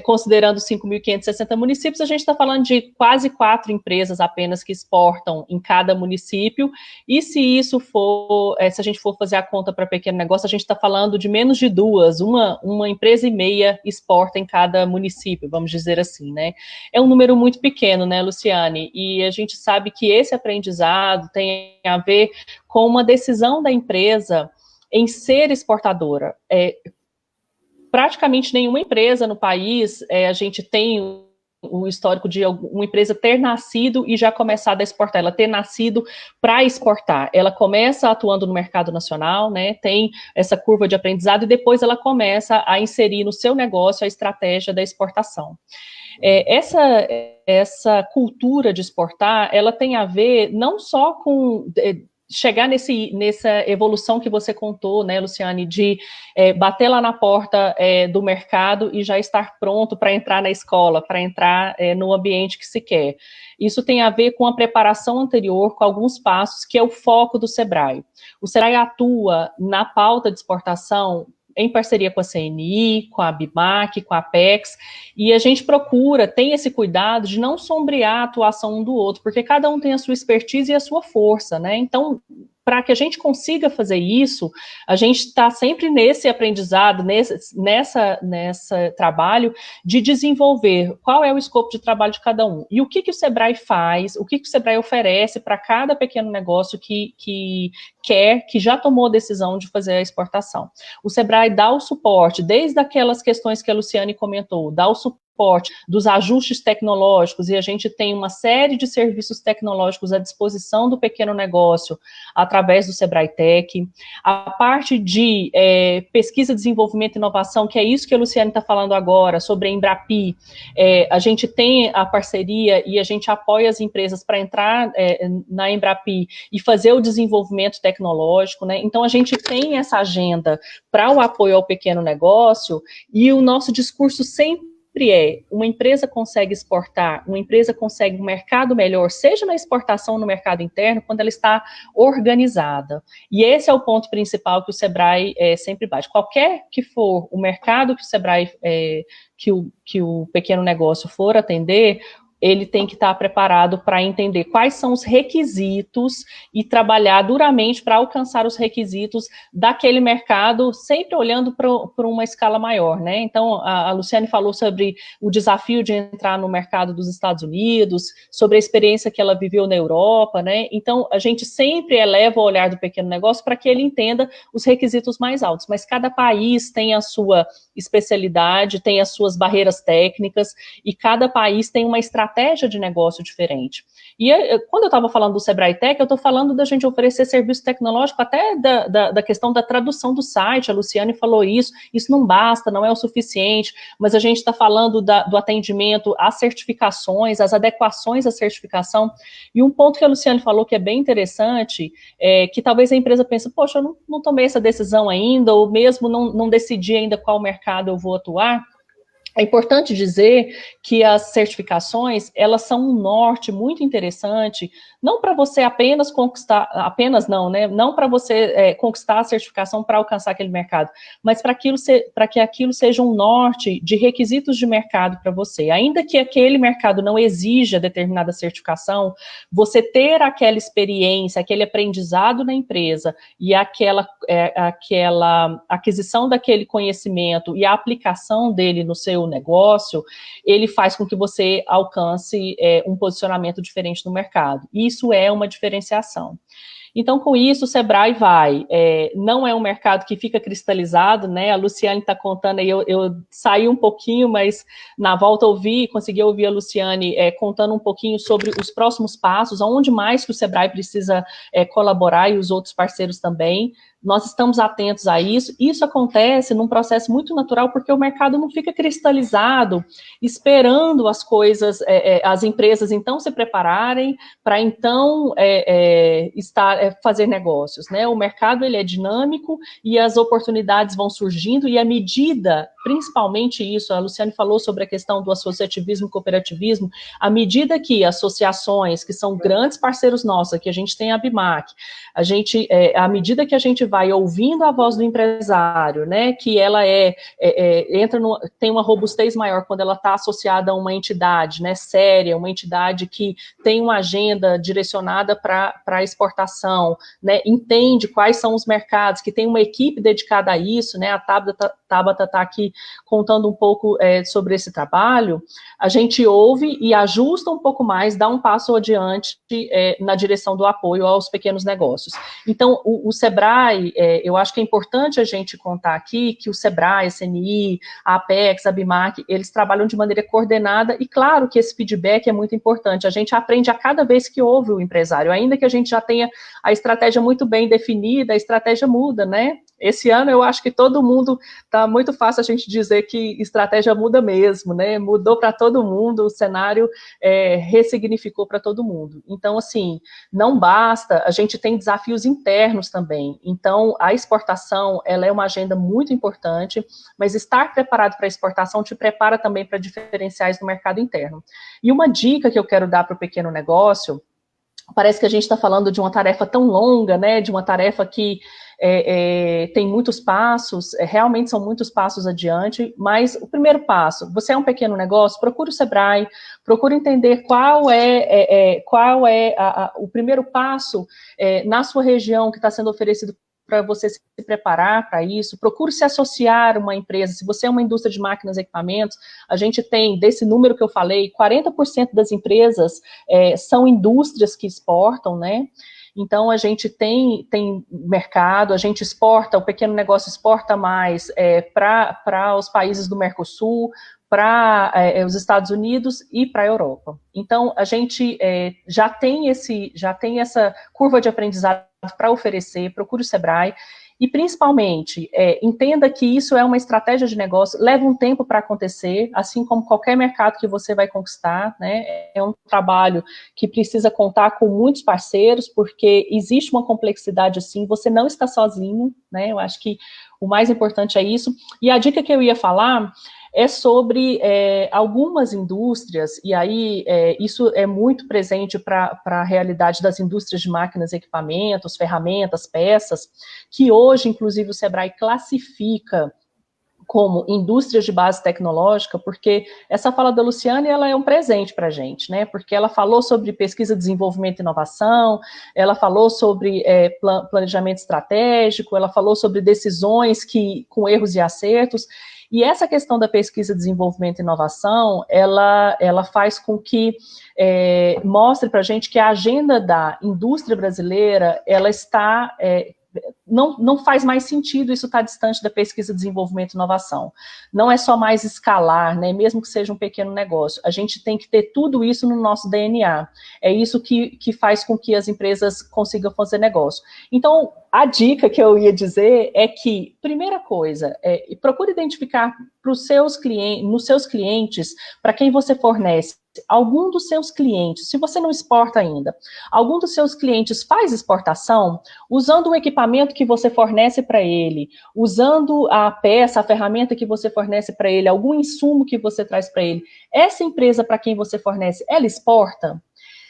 considerando 5.560 municípios, a gente está falando de quase 4 empresas apenas que exportam em cada município, e se isso for, se a gente for fazer a conta para pequeno negócio, a gente está falando de menos de 2, uma empresa e meia exporta em cada município, vamos dizer assim, né? É um número muito pequeno, né, Luciane? E a gente sabe que esse aprendizado tem a ver com uma decisão da empresa em ser exportadora. Praticamente nenhuma empresa no país, a gente tem o histórico de uma empresa ter nascido e já começado a exportar, ela ter nascido para exportar. Ela começa atuando no mercado nacional, né, tem essa curva de aprendizado e depois ela começa a inserir no seu negócio a estratégia da exportação. Essa cultura de exportar, ela tem a ver não só com chegar nessa evolução que você contou, né, Luciane, de bater lá na porta do mercado e já estar pronto para entrar na escola, para entrar no ambiente que se quer. Isso tem a ver com a preparação anterior, com alguns passos, que é o foco do Sebrae. O Sebrae atua na pauta de exportação em parceria com a CNI, com a ABIMAC, com a Apex, e a gente procura, tem esse cuidado de não sombrear a atuação um do outro, porque cada um tem a sua expertise e a sua força, né? Então, para que a gente consiga fazer isso, a gente está sempre nesse aprendizado, nessa trabalho de desenvolver qual é o escopo de trabalho de cada um. E o que o Sebrae faz, o que o Sebrae oferece para cada pequeno negócio que já tomou a decisão de fazer a exportação. O Sebrae dá o suporte, desde aquelas questões que a Luciane comentou, dá o suporte dos ajustes tecnológicos, e a gente tem uma série de serviços tecnológicos à disposição do pequeno negócio através do Sebrae Tech, a parte de pesquisa, desenvolvimento e inovação, que é isso que a Luciane está falando agora, sobre a Embrapi, a gente tem a parceria e a gente apoia as empresas para entrar na Embrapi e fazer o desenvolvimento tecnológico, né? Então a gente tem essa agenda para o apoio ao pequeno negócio, e o nosso discurso sempre uma empresa consegue exportar, uma empresa consegue um mercado melhor, seja na exportação ou no mercado interno, quando ela está organizada. E esse é o ponto principal que o Sebrae sempre bate. Qualquer que for o mercado que o Sebrae, que o pequeno negócio for atender, ele tem que estar preparado para entender quais são os requisitos e trabalhar duramente para alcançar os requisitos daquele mercado, sempre olhando para uma escala maior, né? Então, a Luciane falou sobre o desafio de entrar no mercado dos Estados Unidos, sobre a experiência que ela viveu na Europa, né? Então, a gente sempre eleva o olhar do pequeno negócio para que ele entenda os requisitos mais altos, mas cada país tem a sua especialidade, tem as suas barreiras técnicas, e cada país tem uma estratégia de negócio diferente. E quando eu estava falando do Sebrae Tech, eu estou falando da gente oferecer serviço tecnológico, até da questão da tradução do site, a Luciane falou isso não basta, não é o suficiente, mas a gente está falando do atendimento às certificações, às adequações à certificação, e um ponto que a Luciane falou que é bem interessante, que talvez a empresa pense, poxa, eu não tomei essa decisão ainda, ou mesmo não decidi ainda qual mercado eu vou atuar. É importante dizer que as certificações, elas são um norte muito interessante, não para você apenas conquistar, não para você conquistar a certificação para alcançar aquele mercado, mas para que aquilo seja um norte de requisitos de mercado para você. Ainda que aquele mercado não exija determinada certificação, você ter aquela experiência, aquele aprendizado na empresa e aquela aquisição daquele conhecimento e a aplicação dele no seu negócio, ele faz com que você alcance um posicionamento diferente no mercado. Isso é uma diferenciação. Então, com isso, o Sebrae não é um mercado que fica cristalizado, né? A Luciane está contando aí, eu saí um pouquinho, mas na volta consegui ouvir a Luciane contando um pouquinho sobre os próximos passos, aonde mais que o Sebrae precisa colaborar e os outros parceiros também. Nós estamos atentos a isso. Isso acontece num processo muito natural, porque o mercado não fica cristalizado, esperando as coisas, as empresas então se prepararem para então fazer negócios, né? O mercado ele é dinâmico e as oportunidades vão surgindo, e à medida, principalmente isso, a Luciane falou sobre a questão do associativismo e cooperativismo, à medida que associações, que são grandes parceiros nossos, aqui a gente tem a BIMAC, à medida que a gente vai ouvindo a voz do empresário, né, que ela tem uma robustez maior quando ela está associada a uma entidade, né, séria, uma entidade que tem uma agenda direcionada para a exportação, né, entende quais são os mercados, que tem uma equipe dedicada a isso, né, a Tabata está aqui contando um pouco sobre esse trabalho, a gente ouve e ajusta um pouco mais, dá um passo adiante na direção do apoio aos pequenos negócios. Então, o Sebrae, eu acho que é importante a gente contar aqui que o Sebrae, a CNI, a Apex, a BIMAC, eles trabalham de maneira coordenada, e claro que esse feedback é muito importante, a gente aprende a cada vez que ouve o empresário, ainda que a gente já tenha a estratégia muito bem definida, a estratégia muda, né? Esse ano eu acho que todo mundo, tá muito fácil a gente dizer que estratégia muda mesmo, né? Mudou para todo mundo, o cenário ressignificou para todo mundo. Então, assim, não basta, a gente tem desafios internos também. Então, a exportação, ela é uma agenda muito importante, mas estar preparado para a exportação te prepara também para diferenciais no mercado interno. E uma dica que eu quero dar para o pequeno negócio, parece que a gente está falando de uma tarefa tão longa, né? De uma tarefa que tem muitos passos, realmente são muitos passos adiante, mas o primeiro passo, você é um pequeno negócio, procure o Sebrae, procure entender qual é o primeiro passo na sua região que está sendo oferecido para você se preparar para isso, procure se associar a uma empresa. Se você é uma indústria de máquinas e equipamentos, a gente tem, desse número que eu falei, 40% das empresas são indústrias que exportam, né? Então, a gente tem mercado, a gente exporta, o pequeno negócio exporta mais para os países do Mercosul, para os Estados Unidos e para a Europa. Então, a gente já tem essa curva de aprendizado para oferecer, procure o Sebrae, e principalmente, entenda que isso é uma estratégia de negócio, leva um tempo para acontecer, assim como qualquer mercado que você vai conquistar, né? É um trabalho que precisa contar com muitos parceiros, porque existe uma complexidade assim, você não está sozinho, né? Eu acho que o mais importante é isso. E a dica que eu ia falar é sobre algumas indústrias, e aí isso é muito presente para a realidade das indústrias de máquinas, equipamentos, ferramentas, peças, que hoje, inclusive, o Sebrae classifica como indústrias de base tecnológica, porque essa fala da Luciane, ela é um presente para a gente, né, porque ela falou sobre pesquisa, desenvolvimento e inovação, ela falou sobre planejamento estratégico, ela falou sobre decisões com erros e acertos, e essa questão da pesquisa, desenvolvimento e inovação, ela faz com que mostre para a gente que a agenda da indústria brasileira, ela está... Não faz mais sentido isso estar distante da pesquisa, desenvolvimento e inovação. Não é só mais escalar, né, mesmo que seja um pequeno negócio. A gente tem que ter tudo isso no nosso DNA. É isso que faz com que as empresas consigam fazer negócio. Então, a dica que eu ia dizer é que, primeira coisa, procure identificar nos seus clientes, para quem você fornece, algum dos seus clientes, se você não exporta ainda, algum dos seus clientes faz exportação, usando o equipamento que você fornece para ele, usando a peça, a ferramenta que você fornece para ele, algum insumo que você traz para ele, essa empresa para quem você fornece, ela exporta?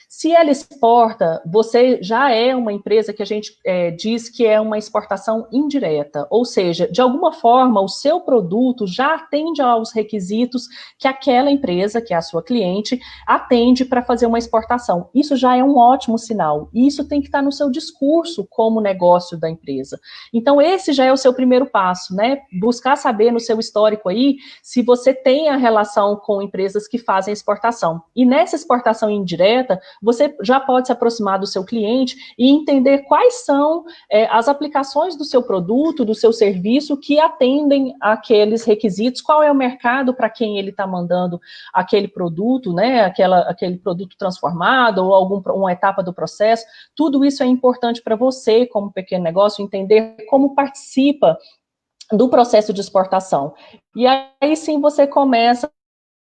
Se ela exporta, você já é uma empresa que a gente diz que é uma exportação indireta, ou seja, de alguma forma o seu produto já atende aos requisitos que aquela empresa, que é a sua cliente, atende para fazer uma exportação. Isso já é um ótimo sinal, e isso tem que estar no seu discurso como negócio da empresa. Então esse já é o seu primeiro passo, né? Buscar saber no seu histórico aí se você tem a relação com empresas que fazem exportação. E nessa exportação indireta, você já pode se aproximar do seu cliente e entender quais são as aplicações do seu produto, do seu serviço, que atendem àqueles requisitos, qual é o mercado para quem ele está mandando aquele produto, né, aquele produto transformado, ou uma etapa do processo. Tudo isso é importante para você, como pequeno negócio, entender como participa do processo de exportação. E aí sim você começa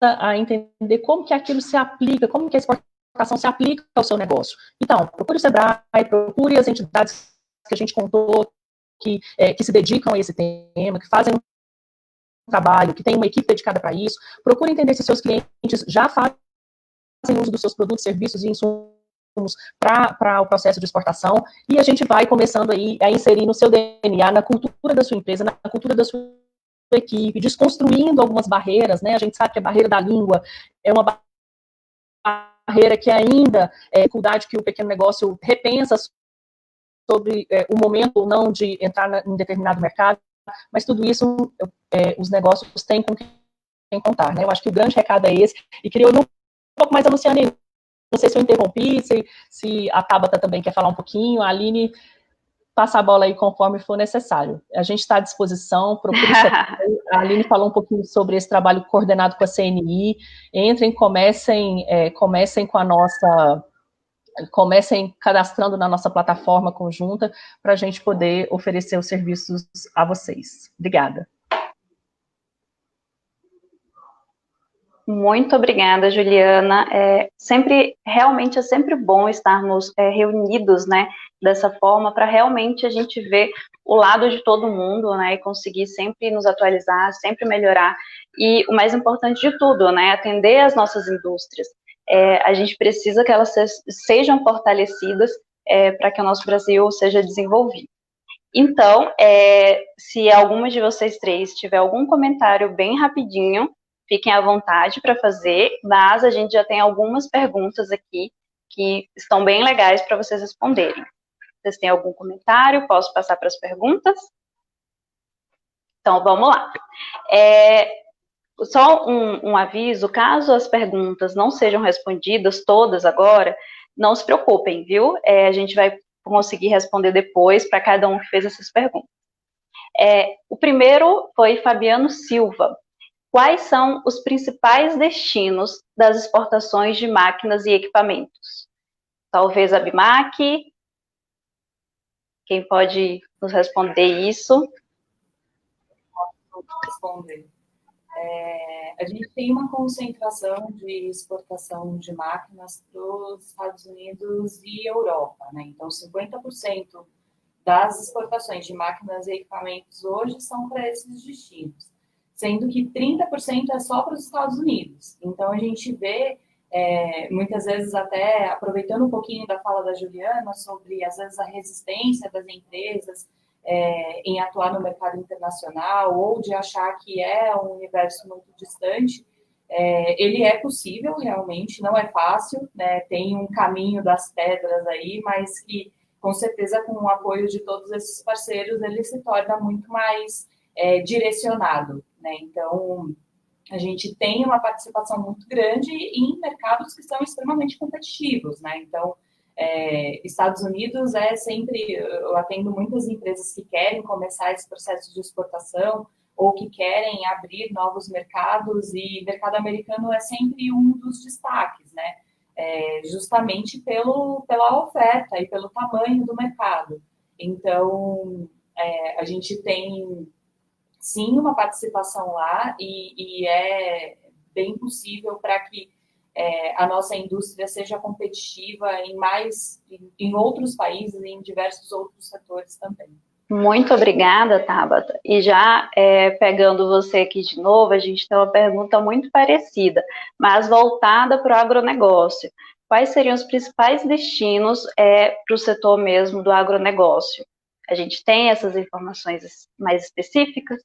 a entender como que aquilo se aplica, como que a exportação se aplica ao seu negócio. Então, procure o Sebrae, procure as entidades que a gente contou, que se dedicam a esse tema, que fazem um trabalho, que tem uma equipe dedicada para isso. Procure entender se seus clientes já fazem uso dos seus produtos, serviços e insumos para o processo de exportação, e a gente vai começando aí a inserir no seu DNA, na cultura da sua empresa, na cultura da sua equipe, desconstruindo algumas barreiras, né? A gente sabe que a barreira da língua é uma barreira que ainda é dificuldade que o pequeno negócio repensa sobre o momento ou não de entrar em determinado mercado, mas tudo isso os negócios têm com quem contar, né? Eu acho que o grande recado é esse, e queria ouvir um pouco mais a Luciane. Não sei se eu interrompi, se a Tabata também quer falar um pouquinho, a Aline passa a bola aí conforme for necessário. A gente está à disposição, procure a Aline falou um pouquinho sobre esse trabalho coordenado com a CNI, entrem, comecem com a nossa, comecem cadastrando na nossa plataforma conjunta, para a gente poder oferecer os serviços a vocês. Obrigada. Muito obrigada, Juliana. Realmente é sempre bom estarmos reunidos, né, dessa forma, para realmente a gente ver o lado de todo mundo, né, e conseguir sempre nos atualizar, sempre melhorar, e o mais importante de tudo, né, atender as nossas indústrias. A gente precisa que elas sejam fortalecidas para que o nosso Brasil seja desenvolvido. Então, se alguma de vocês três tiver algum comentário bem rapidinho, fiquem à vontade para fazer, mas a gente já tem algumas perguntas aqui que estão bem legais para vocês responderem. Vocês têm algum comentário? Posso passar para as perguntas? Então, vamos lá. Só um aviso, caso as perguntas não sejam respondidas todas agora, não se preocupem, viu? A gente vai conseguir responder depois para cada um que fez essas perguntas. O primeiro foi Fabiano Silva. Quais são os principais destinos das exportações de máquinas e equipamentos? Talvez a BIMAC? Quem pode nos responder isso? Posso responder. A gente tem uma concentração de exportação de máquinas para os Estados Unidos e Europa, né? Então, 50% das exportações de máquinas e equipamentos hoje são para esses destinos, sendo que 30% é só para os Estados Unidos. Então, a gente vê, muitas vezes, até aproveitando um pouquinho da fala da Juliana, sobre, às vezes, a resistência das empresas em atuar no mercado internacional, ou de achar que é um universo muito distante. Ele é possível, realmente, não é fácil, né? Tem um caminho das pedras aí, mas que, com certeza, com o apoio de todos esses parceiros, ele se torna muito mais direcionado, né? Então, a gente tem uma participação muito grande em mercados que são extremamente competitivos, né? Então, Estados Unidos sempre, eu atendo muitas empresas que querem começar esse processo de exportação ou que querem abrir novos mercados, e mercado americano é sempre um dos destaques, né? Justamente pela oferta e pelo tamanho do mercado. Então, a gente tem, sim, uma participação lá, e é bem possível para que a nossa indústria seja competitiva em outros países e em diversos outros setores também. Muito obrigada, Tabata. E já pegando você aqui de novo, a gente tem uma pergunta muito parecida, mas voltada para o agronegócio. Quais seriam os principais destinos para o setor mesmo do agronegócio? A gente tem essas informações mais específicas?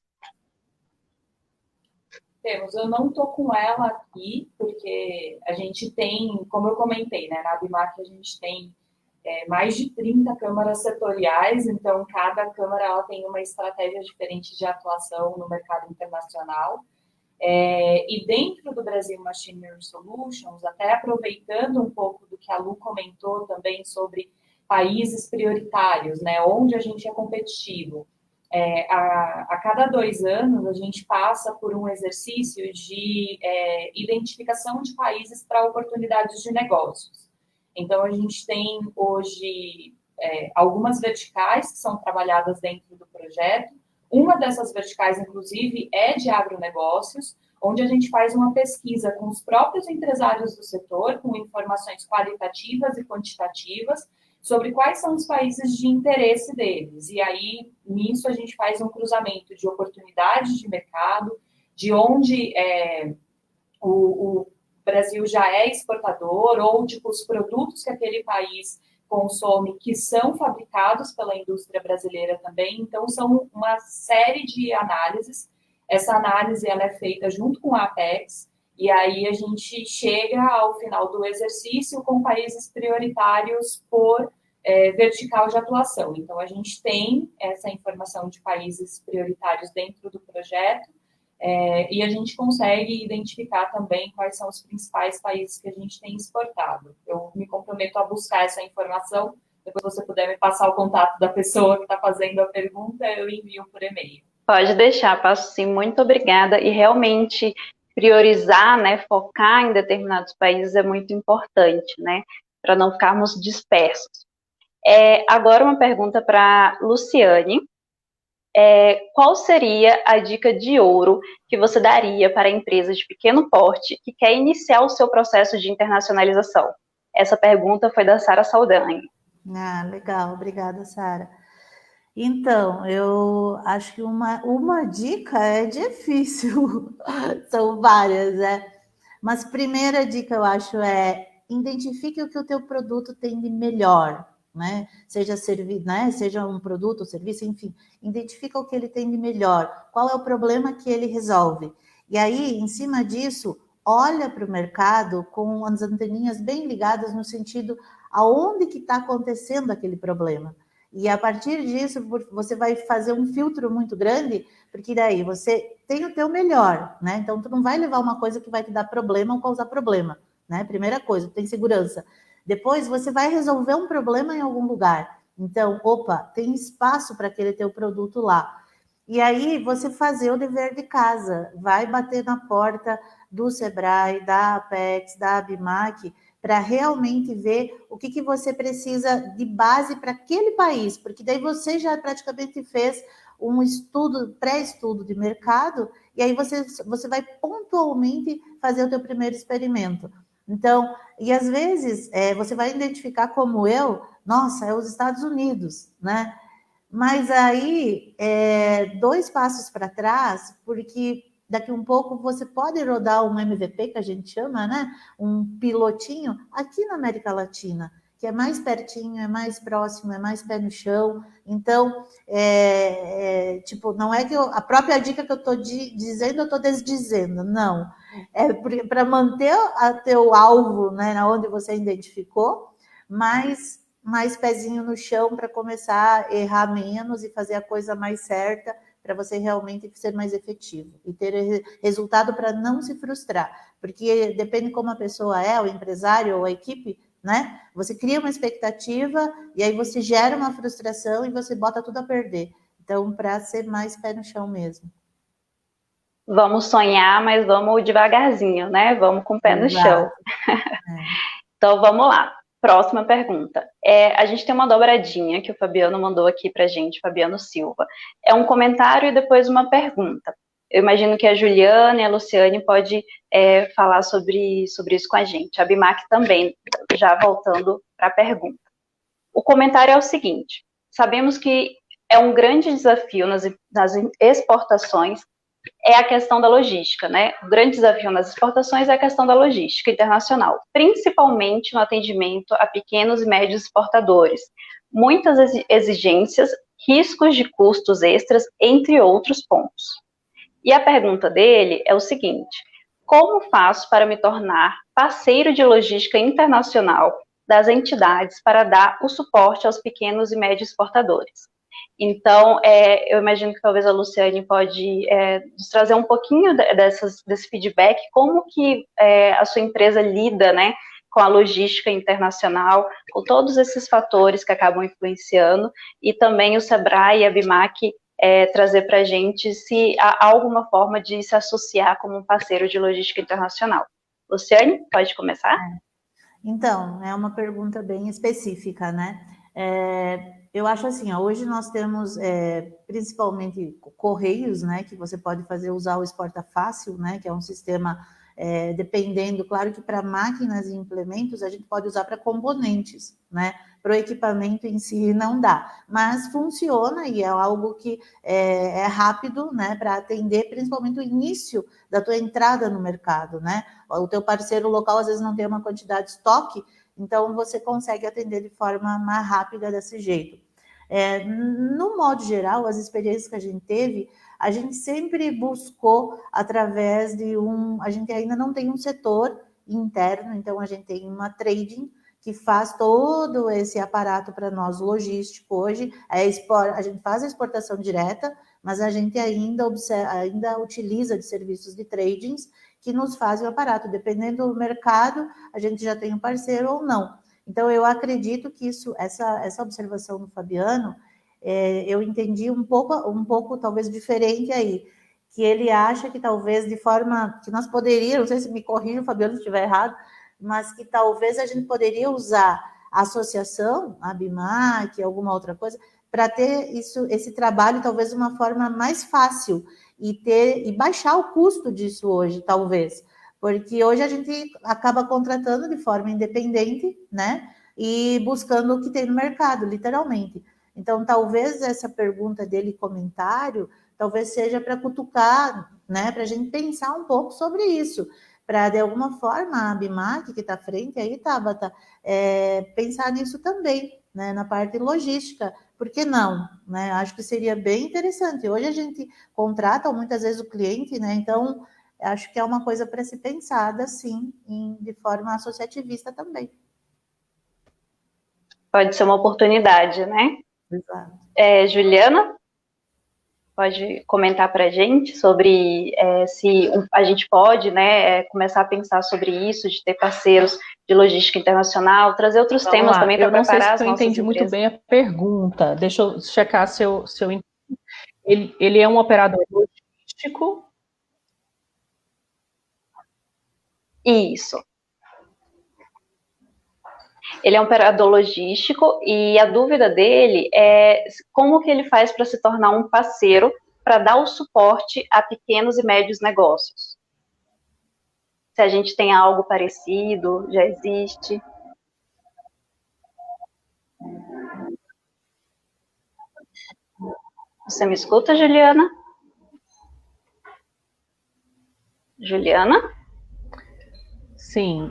Temos, eu não estou com ela aqui, porque a gente tem, como eu comentei, né, na ABIMAC a gente tem mais de 30 câmaras setoriais, então cada câmara ela tem uma estratégia diferente de atuação no mercado internacional. E dentro do Brasil Machinery Solutions, até aproveitando um pouco do que a Lu comentou também sobre países prioritários, né, onde a gente é competitivo. A cada 2 anos, a gente passa por um exercício de identificação de países para oportunidades de negócios. Então, a gente tem hoje algumas verticais que são trabalhadas dentro do projeto. Uma dessas verticais, inclusive, é de agronegócios, onde a gente faz uma pesquisa com os próprios empresários do setor, com informações qualitativas e quantitativas, sobre quais são os países de interesse deles. E aí, nisso, a gente faz um cruzamento de oportunidades de mercado, de onde o Brasil já é exportador, ou tipo, os produtos que aquele país consome, que são fabricados pela indústria brasileira também. Então, são uma série de análises. Essa análise ela é feita junto com a Apex, e aí a gente chega ao final do exercício com países prioritários por vertical de atuação. Então, a gente tem essa informação de países prioritários dentro do projeto, e a gente consegue identificar também quais são os principais países que a gente tem exportado. Eu me comprometo a buscar essa informação. Depois, se você puder me passar o contato da pessoa que está fazendo a pergunta, eu envio por e-mail. Pode deixar, passo sim. Muito obrigada. E realmente priorizar, né, focar em determinados países é muito importante, né, para não ficarmos dispersos. Agora uma pergunta para Luciane. Qual seria a dica de ouro que você daria para a empresa de pequeno porte que quer iniciar o seu processo de internacionalização? Essa pergunta foi da Sara Saldanha. Legal, obrigada, Sara. Então, eu acho que uma dica é difícil, são várias, né? Mas primeira dica, eu acho, identifique o que o teu produto tem de melhor, né? Seja um produto ou serviço, enfim, identifica o que ele tem de melhor, qual é o problema que ele resolve. E aí, em cima disso, olha para o mercado com as anteninhas bem ligadas no sentido aonde que está acontecendo aquele problema. E a partir disso, você vai fazer um filtro muito grande, porque daí você tem o teu melhor, né? Então, tu não vai levar uma coisa que vai te dar problema ou causar problema, né? Primeira coisa, tem segurança. Depois, você vai resolver um problema em algum lugar. Então, tem espaço para aquele teu produto lá. E aí, você fazer o dever de casa. Vai bater na porta do Sebrae, da Apex, da Abimac, para realmente ver o que você precisa de base para aquele país, porque daí você já praticamente fez um pré-estudo de mercado, e aí você vai pontualmente fazer o teu primeiro experimento. Então, e às vezes você vai identificar como nossa, é os Estados Unidos, né? Mas aí, 2 passos para trás, porque daqui um pouco você pode rodar um MVP, que a gente chama, né? Um pilotinho aqui na América Latina, que é mais pertinho, é mais próximo, é mais pé no chão. Então, não é que a própria dica que eu estou dizendo, eu estou desdizendo, não. É para manter o teu alvo, né, onde você identificou, mas mais pezinho no chão para começar a errar menos e fazer a coisa mais certa, para você realmente ser mais efetivo e ter resultado para não se frustrar, porque depende como a pessoa é, o empresário ou a equipe, né? Você cria uma expectativa e aí você gera uma frustração e você bota tudo a perder. Então, para ser mais pé no chão mesmo. Vamos sonhar, mas vamos devagarzinho, né? Vamos com o pé no chão. Então, vamos lá. Próxima pergunta. A gente tem uma dobradinha que o Fabiano mandou aqui para a gente, Fabiano Silva. É um comentário e depois uma pergunta. Eu imagino que a Juliana e a Luciane podem falar sobre isso com a gente. A Bimac também, já voltando para a pergunta. O comentário é o seguinte: sabemos que é um grande desafio nas exportações a questão da logística, né? O grande desafio nas exportações é a questão da logística internacional, principalmente no atendimento a pequenos e médios exportadores. Muitas exigências, riscos de custos extras, entre outros pontos. E a pergunta dele é o seguinte: como faço para me tornar parceiro de logística internacional das entidades para dar o suporte aos pequenos e médios exportadores? Então, eu imagino que talvez a Luciane pode nos trazer um pouquinho desse feedback, como que a sua empresa lida, né, com a logística internacional, com todos esses fatores que acabam influenciando, e também o Sebrae e a BIMAC trazer para a gente se há alguma forma de se associar como um parceiro de logística internacional. Luciane, pode começar? Então, é uma pergunta bem específica, né? Eu acho assim, ó, hoje nós temos principalmente correios, né? Que você pode usar o Exporta Fácil, né? Que é um sistema dependendo, claro que para máquinas e implementos a gente pode usar para componentes, né? Para o equipamento em si não dá, mas funciona e é algo que é rápido, né? Para atender principalmente o início da tua entrada no mercado, né? O teu parceiro local às vezes não tem uma quantidade de estoque, então você consegue atender de forma mais rápida desse jeito. No modo geral, as experiências que a gente teve, a gente sempre buscou através de a gente ainda não tem um setor interno, então a gente tem uma trading que faz todo esse aparato para nós logístico hoje. A gente faz a exportação direta, mas a gente ainda utiliza de serviços de tradings que nos fazem o aparato. Dependendo do mercado, a gente já tem um parceiro ou não. Então, eu acredito que essa observação do Fabiano, eu entendi um pouco talvez diferente aí, que ele acha que talvez de forma que nós poderíamos, não sei se me corrija, Fabiano, se estiver errado, mas que talvez a gente poderia usar a associação, a BIMAC, alguma outra coisa, para ter esse trabalho talvez de uma forma mais fácil e baixar o custo disso hoje, talvez. Porque hoje a gente acaba contratando de forma independente, né? E buscando o que tem no mercado, literalmente. Então, talvez essa pergunta dele, comentário, talvez seja para cutucar, né? Para a gente pensar um pouco sobre isso. Para, de alguma forma, a BIMAC, que está à frente aí, Tabata, pensar nisso também, né? Na parte logística. Por que não? Né? Acho que seria bem interessante. Hoje a gente contrata muitas vezes o cliente, né? Então, acho que é uma coisa para ser pensada, sim, de forma associativista também. Pode ser uma oportunidade, né? Exato. Juliana, pode comentar para a gente sobre se a gente pode, né, começar a pensar sobre isso, de ter parceiros de logística internacional, trazer outros Vamos temas lá. também para preparar as Eu nossas entendi muito empresas. bem a pergunta. Deixa eu checar se eu entendi. Ele é um operador logístico. Isso. Ele é um operador logístico e a dúvida dele é como que ele faz para se tornar um parceiro para dar o suporte a pequenos e médios negócios. Se a gente tem algo parecido, já existe. Você me escuta, Juliana? Juliana? Sim,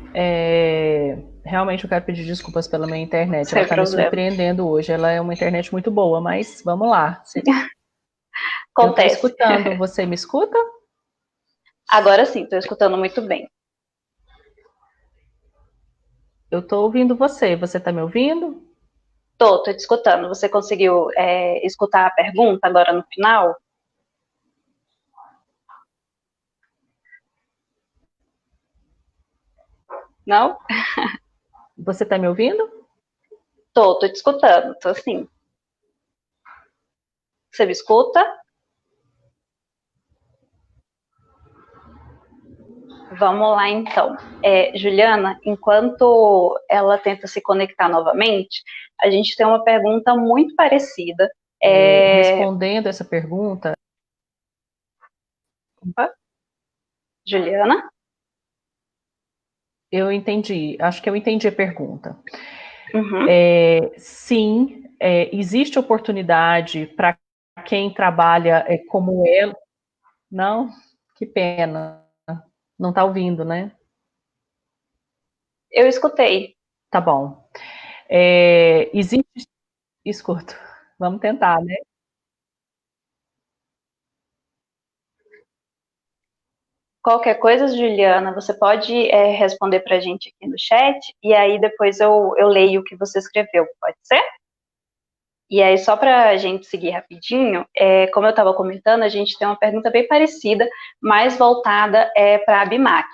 realmente eu quero pedir desculpas pela minha internet. Sem Ela está me problema. surpreendendo hoje. Ela é uma internet muito boa, mas vamos lá. Acontece. Eu estou escutando. Você me escuta? Agora sim, estou escutando muito bem. Eu estou ouvindo você. Você está me ouvindo? Estou te escutando. Você conseguiu escutar a pergunta agora no final? Não? Você está me ouvindo? Tô te escutando, tô sim. Você me escuta? Vamos lá, então. Juliana, enquanto ela tenta se conectar novamente, a gente tem uma pergunta muito parecida. Respondendo essa pergunta... Opa. Juliana? Eu entendi. Acho que eu entendi a pergunta. Uhum. Sim, existe oportunidade para quem trabalha como ela. Não? Que pena. Não está ouvindo, né? Eu escutei. Tá bom. Existe... Escuto. Vamos tentar, né? Qualquer coisa, Juliana, você pode responder para a gente aqui no chat e aí depois eu leio o que você escreveu, pode ser? E aí, só para a gente seguir rapidinho, como eu estava comentando, a gente tem uma pergunta bem parecida, mais voltada para a Abimac.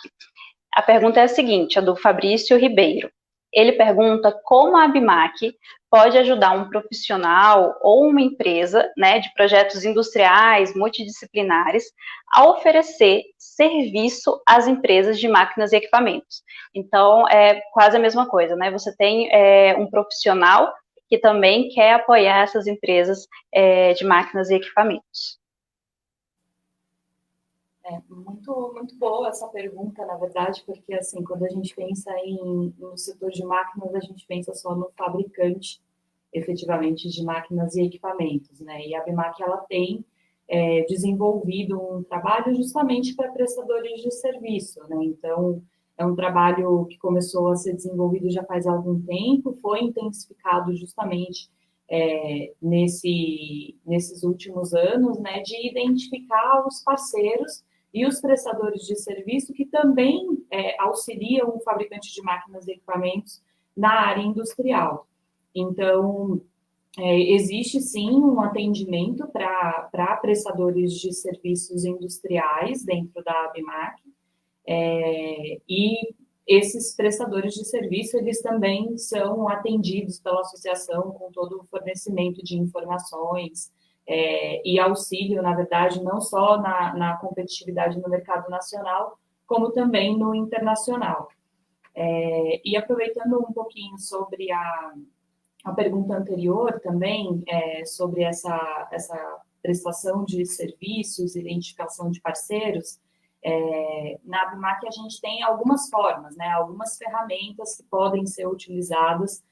A pergunta é a seguinte, a do Fabrício Ribeiro. Ele pergunta como a Abimac pode ajudar um profissional ou uma empresa, né, de projetos industriais, multidisciplinares, a oferecer serviço às empresas de máquinas e equipamentos. Então, é quase a mesma coisa, né? Você tem um profissional que também quer apoiar essas empresas de máquinas e equipamentos. Muito boa essa pergunta, na verdade, porque, assim, quando a gente pensa no setor de máquinas, a gente pensa só no fabricante, efetivamente, de máquinas e equipamentos, né? E a Abimac, ela tem desenvolvido um trabalho justamente para prestadores de serviço, né? Então, é um trabalho que começou a ser desenvolvido já faz algum tempo, foi intensificado justamente nesses últimos anos, né, de identificar os parceiros e os prestadores de serviço que também auxiliam o fabricante de máquinas e equipamentos na área industrial. Então, existe sim um atendimento para prestadores de serviços industriais dentro da Abimac, e esses prestadores de serviço, eles também são atendidos pela associação com todo o fornecimento de informações e auxílio, na verdade, não só na competitividade no mercado nacional, como também no internacional. E aproveitando um pouquinho sobre a pergunta anterior também, sobre essa prestação de serviços, identificação de parceiros, na Abimac a gente tem algumas formas, né, algumas ferramentas que podem ser utilizadas,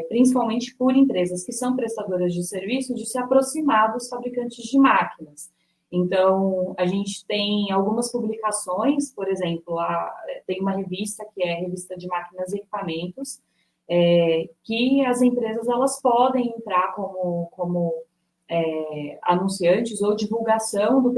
principalmente por empresas que são prestadoras de serviço, de se aproximar dos fabricantes de máquinas. Então, a gente tem algumas publicações, por exemplo, tem uma revista que é a Revista de Máquinas e Equipamentos, que as empresas elas podem entrar como anunciantes ou divulgação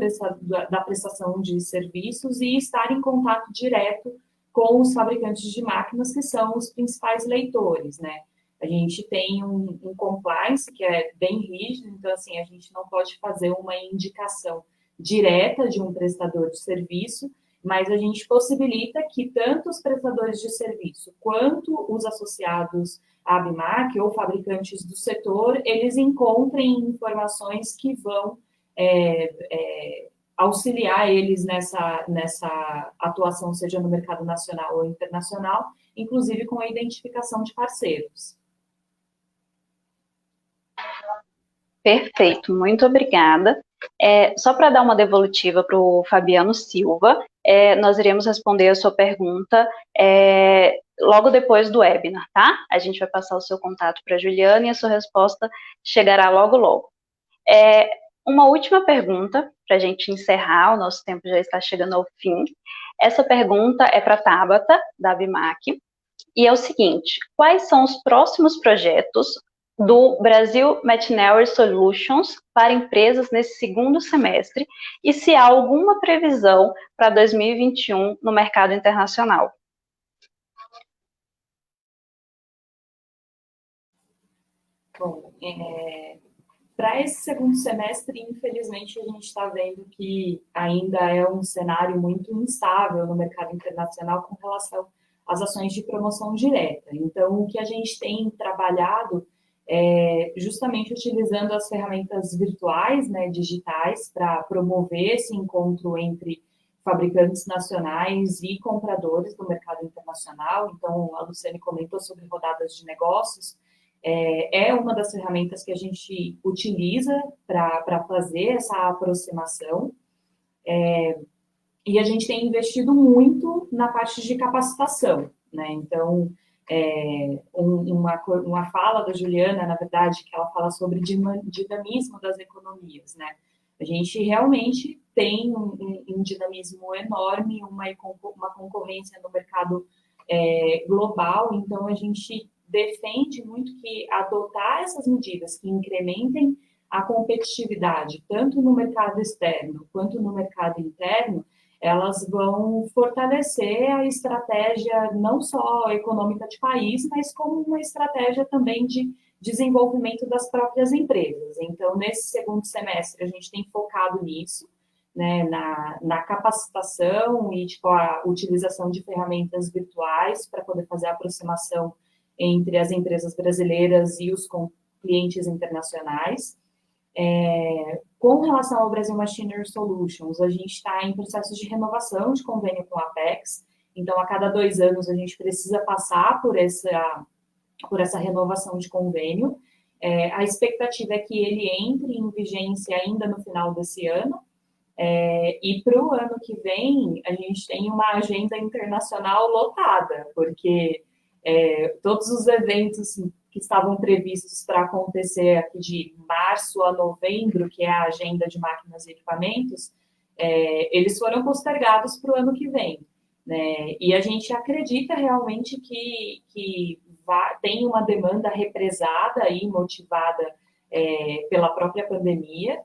da prestação de serviços e estar em contato direto com os fabricantes de máquinas, que são os principais leitores, né? A gente tem um compliance que é bem rígido, então, assim, a gente não pode fazer uma indicação direta de um prestador de serviço, mas a gente possibilita que tanto os prestadores de serviço quanto os associados à Abimac ou fabricantes do setor, eles encontrem informações que vão auxiliar eles nessa atuação, seja no mercado nacional ou internacional, inclusive com a identificação de parceiros. Perfeito, muito obrigada. Só para dar uma devolutiva para o Fabiano Silva, nós iremos responder a sua pergunta logo depois do webinar, tá? A gente vai passar o seu contato para a Juliana e a sua resposta chegará logo, logo. Uma última pergunta, para a gente encerrar, o nosso tempo já está chegando ao fim. Essa pergunta é para a Tabata, da Abimac, e é o seguinte: quais são os próximos projetos do Brasil Machinery Solutions para empresas nesse segundo semestre e se há alguma previsão para 2021 no mercado internacional? Bom, para esse segundo semestre, infelizmente, a gente está vendo que ainda é um cenário muito instável no mercado internacional com relação às ações de promoção direta. Então, o que a gente tem trabalhado justamente utilizando as ferramentas virtuais, né, digitais, para promover esse encontro entre fabricantes nacionais e compradores do mercado internacional. Então, a Luciane comentou sobre rodadas de negócios, é uma das ferramentas que a gente utiliza para fazer essa aproximação, e a gente tem investido muito na parte de capacitação, né? Então, uma fala da Juliana, na verdade, que ela fala sobre dinamismo das economias, né? A gente realmente tem um dinamismo enorme, uma concorrência no mercado global, então a gente defende muito que adotar essas medidas que incrementem a competitividade, tanto no mercado externo quanto no mercado interno, elas vão fortalecer a estratégia não só econômica de país, mas como uma estratégia também de desenvolvimento das próprias empresas. Então, nesse segundo semestre, a gente tem focado nisso, né, na capacitação e tipo, a utilização de ferramentas virtuais para poder fazer a aproximação entre as empresas brasileiras e os clientes internacionais. Com relação ao Brasil Machinery Solutions, a gente está em processo de renovação de convênio com a Apex, então a cada 2 anos a gente precisa passar por essa renovação de convênio. A expectativa é que ele entre em vigência ainda no final desse ano, e para o ano que vem a gente tem uma agenda internacional lotada, porque todos os eventos que estavam previstos para acontecer aqui de março a novembro, que é a agenda de máquinas e equipamentos, eles foram postergados para o ano que vem, né? E a gente acredita realmente que tem uma demanda represada e motivada pela própria pandemia,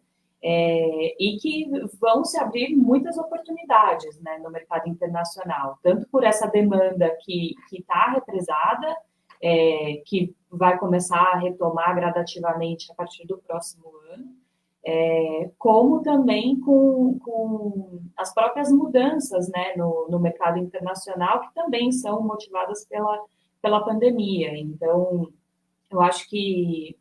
e que vão se abrir muitas oportunidades, né, no mercado internacional, tanto por essa demanda que está represada, que vai começar a retomar gradativamente a partir do próximo ano, como também com as próprias mudanças, né, no mercado internacional, que também são motivadas pela pandemia. Então, eu acho que,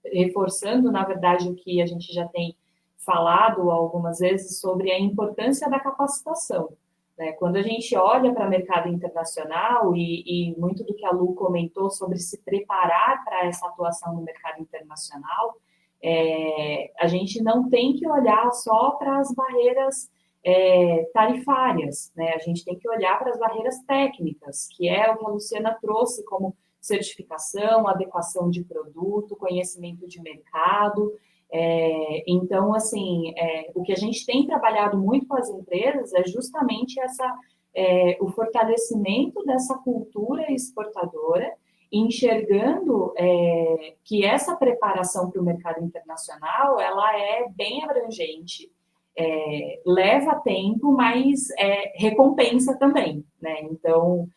reforçando, na verdade, o que a gente já tem falado algumas vezes sobre a importância da capacitação, né? Quando a gente olha para o mercado internacional, e muito do que a Lu comentou sobre se preparar para essa atuação no mercado internacional, a gente não tem que olhar só para as barreiras tarifárias, né? A gente tem que olhar para as barreiras técnicas, que é o que a Luciana trouxe como certificação, adequação de produto, conhecimento de mercado. Então, assim, o que a gente tem trabalhado muito com as empresas é justamente o fortalecimento dessa cultura exportadora, enxergando que essa preparação para o mercado internacional, ela é bem abrangente, leva tempo, mas recompensa também, né? Então,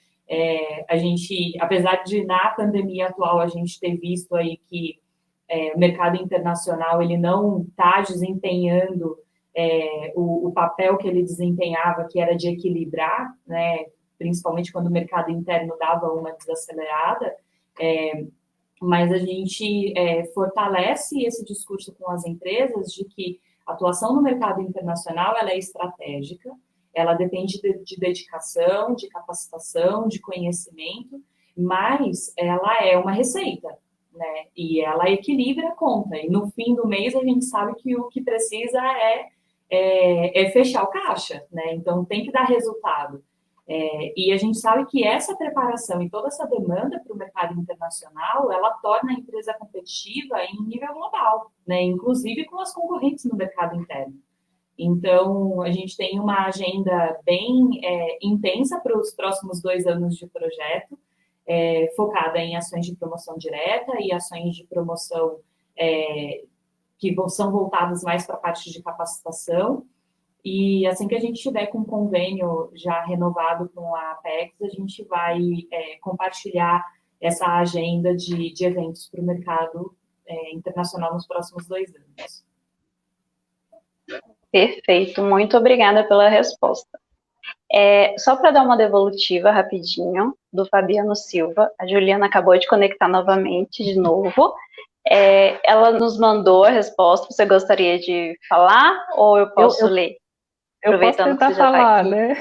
a gente, apesar de na pandemia atual a gente ter visto aí que o mercado internacional ele não está desempenhando o papel que ele desempenhava, que era de equilibrar, né, principalmente quando o mercado interno dava uma desacelerada, mas a gente fortalece esse discurso com as empresas de que a atuação no mercado internacional ela é estratégica, ela depende de dedicação, de capacitação, de conhecimento, mas ela é uma receita, né? E ela equilibra a conta. E no fim do mês a gente sabe que o que precisa é fechar o caixa, né? Então tem que dar resultado. E a gente sabe que essa preparação e toda essa demanda para o mercado internacional, ela torna a empresa competitiva em nível global, né? Inclusive com as concorrentes no mercado interno. Então, a gente tem uma agenda bem intensa para os próximos 2 anos de projeto, focada em ações de promoção direta e ações de promoção que são voltadas mais para a parte de capacitação. E assim que a gente tiver com um convênio já renovado com a Apex, a gente vai compartilhar essa agenda de eventos para o mercado internacional nos próximos 2 anos. Perfeito, muito obrigada pela resposta. Só para dar uma devolutiva rapidinho, do Fabiano Silva, a Juliana acabou de conectar novamente, de novo. Ela nos mandou a resposta, você gostaria de falar ou eu posso ler? Eu posso tentar falar, né?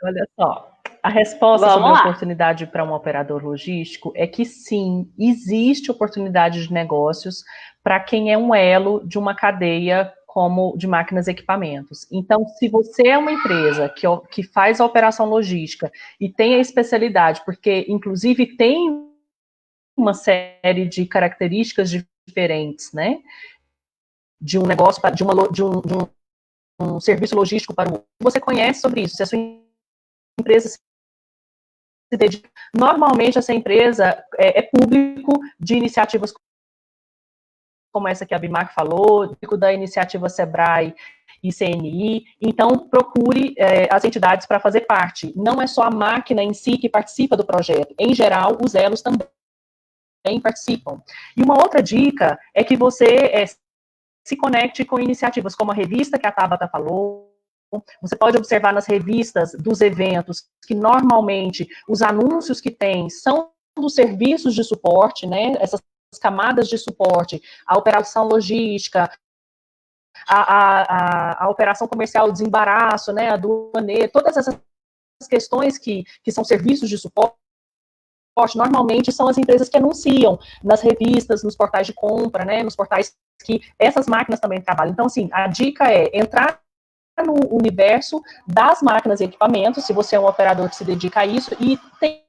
Olha só, a resposta sobre a oportunidade para um operador logístico é que sim, existe oportunidade de negócios para quem é um elo de uma cadeia como de máquinas e equipamentos. Então, se você é uma empresa que faz a operação logística e tem a especialidade, porque inclusive tem uma série de características diferentes, né? De um negócio, de um serviço logístico para o outro. Você conhece sobre isso, se a sua empresa se dedica. Normalmente, essa empresa é público de iniciativas como essa que a Bimac falou, da iniciativa Sebrae e CNI. Então, procure as entidades para fazer parte. Não é só a máquina em si que participa do projeto. Em geral, os elos também. participam. E uma outra dica é que você se conecte com iniciativas como a revista que a Tabata falou. Você pode observar nas revistas dos eventos que normalmente os anúncios que tem são dos serviços de suporte, né? Essas camadas de suporte, a operação logística, a operação comercial, desembaraço, né? A aduaneira, todas essas questões que são serviços de suporte, normalmente são as empresas que anunciam nas revistas, nos portais de compra, né? Nos portais que essas máquinas também trabalham. Então, assim, a dica é entrar no universo das máquinas e equipamentos, se você é um operador que se dedica a isso, e tem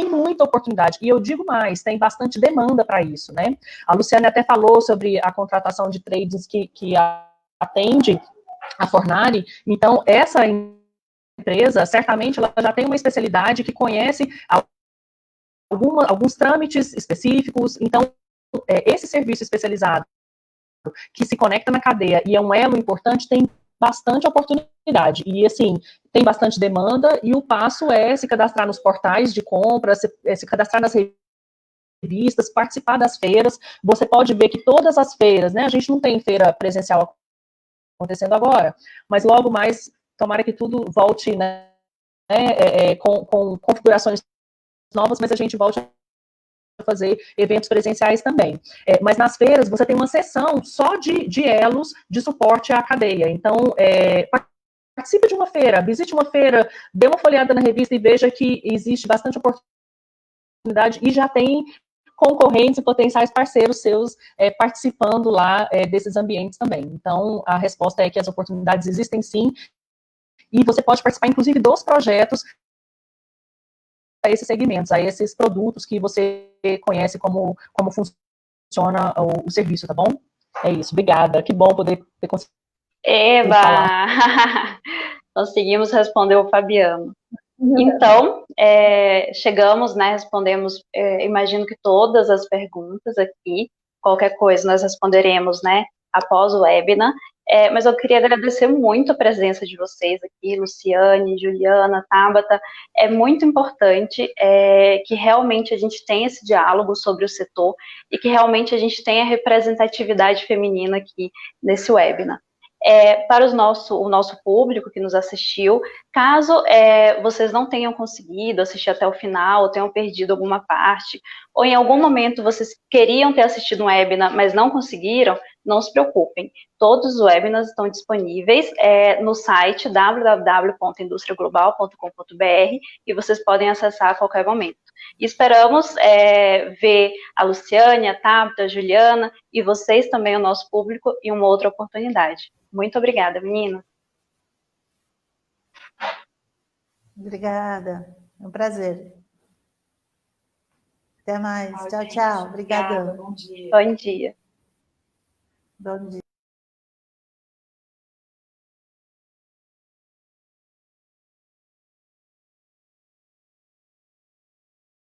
muita oportunidade. E eu digo mais, tem bastante demanda para isso, né? A Luciane até falou sobre a contratação de trades que atende a Fornari. Então, essa empresa, certamente, ela já tem uma especialidade que conhece alguns trâmites específicos. Então, esse serviço especializado que se conecta na cadeia e é um elo importante, tem bastante oportunidade. E, assim, tem bastante demanda, e o passo é se cadastrar nos portais de compra, se cadastrar nas revistas, participar das feiras. Você pode ver que todas as feiras, né, a gente não tem feira presencial acontecendo agora, mas logo mais, tomara que tudo volte, né, com configurações novas, mas a gente volte a fazer eventos presenciais também. Mas nas feiras você tem uma seção só de elos de suporte à cadeia. Então, participe de uma feira, visite uma feira, dê uma folheada na revista e veja que existe bastante oportunidade e já tem concorrentes e potenciais parceiros seus participando lá desses ambientes também. Então, a resposta é que as oportunidades existem sim, e você pode participar, inclusive, dos projetos a esses segmentos, a esses produtos que você conhece como funciona o serviço, tá bom? É isso, obrigada. Que bom poder ter conseguido falar. Eba! Conseguimos responder o Fabiano. Então, chegamos, né, respondemos, imagino que todas as perguntas aqui, qualquer coisa nós responderemos, né, após o webinar, mas eu queria agradecer muito a presença de vocês aqui, Luciane, Juliana, Tabata. É muito importante que realmente a gente tenha esse diálogo sobre o setor e que realmente a gente tenha representatividade feminina aqui nesse webinar. Para o nosso público que nos assistiu, caso vocês não tenham conseguido assistir até o final, ou tenham perdido alguma parte, ou em algum momento vocês queriam ter assistido um webinar, mas não conseguiram, não se preocupem. Todos os webinars estão disponíveis no site www.industriaglobal.com.br e vocês podem acessar a qualquer momento. E esperamos ver a Luciane, a Tabata, a Juliana e vocês também, o nosso público, em uma outra oportunidade. Muito obrigada, menina. Obrigada, é um prazer. Até mais. Tchau, gente, tchau. Obrigadão. Bom dia. Bom dia. Bom dia.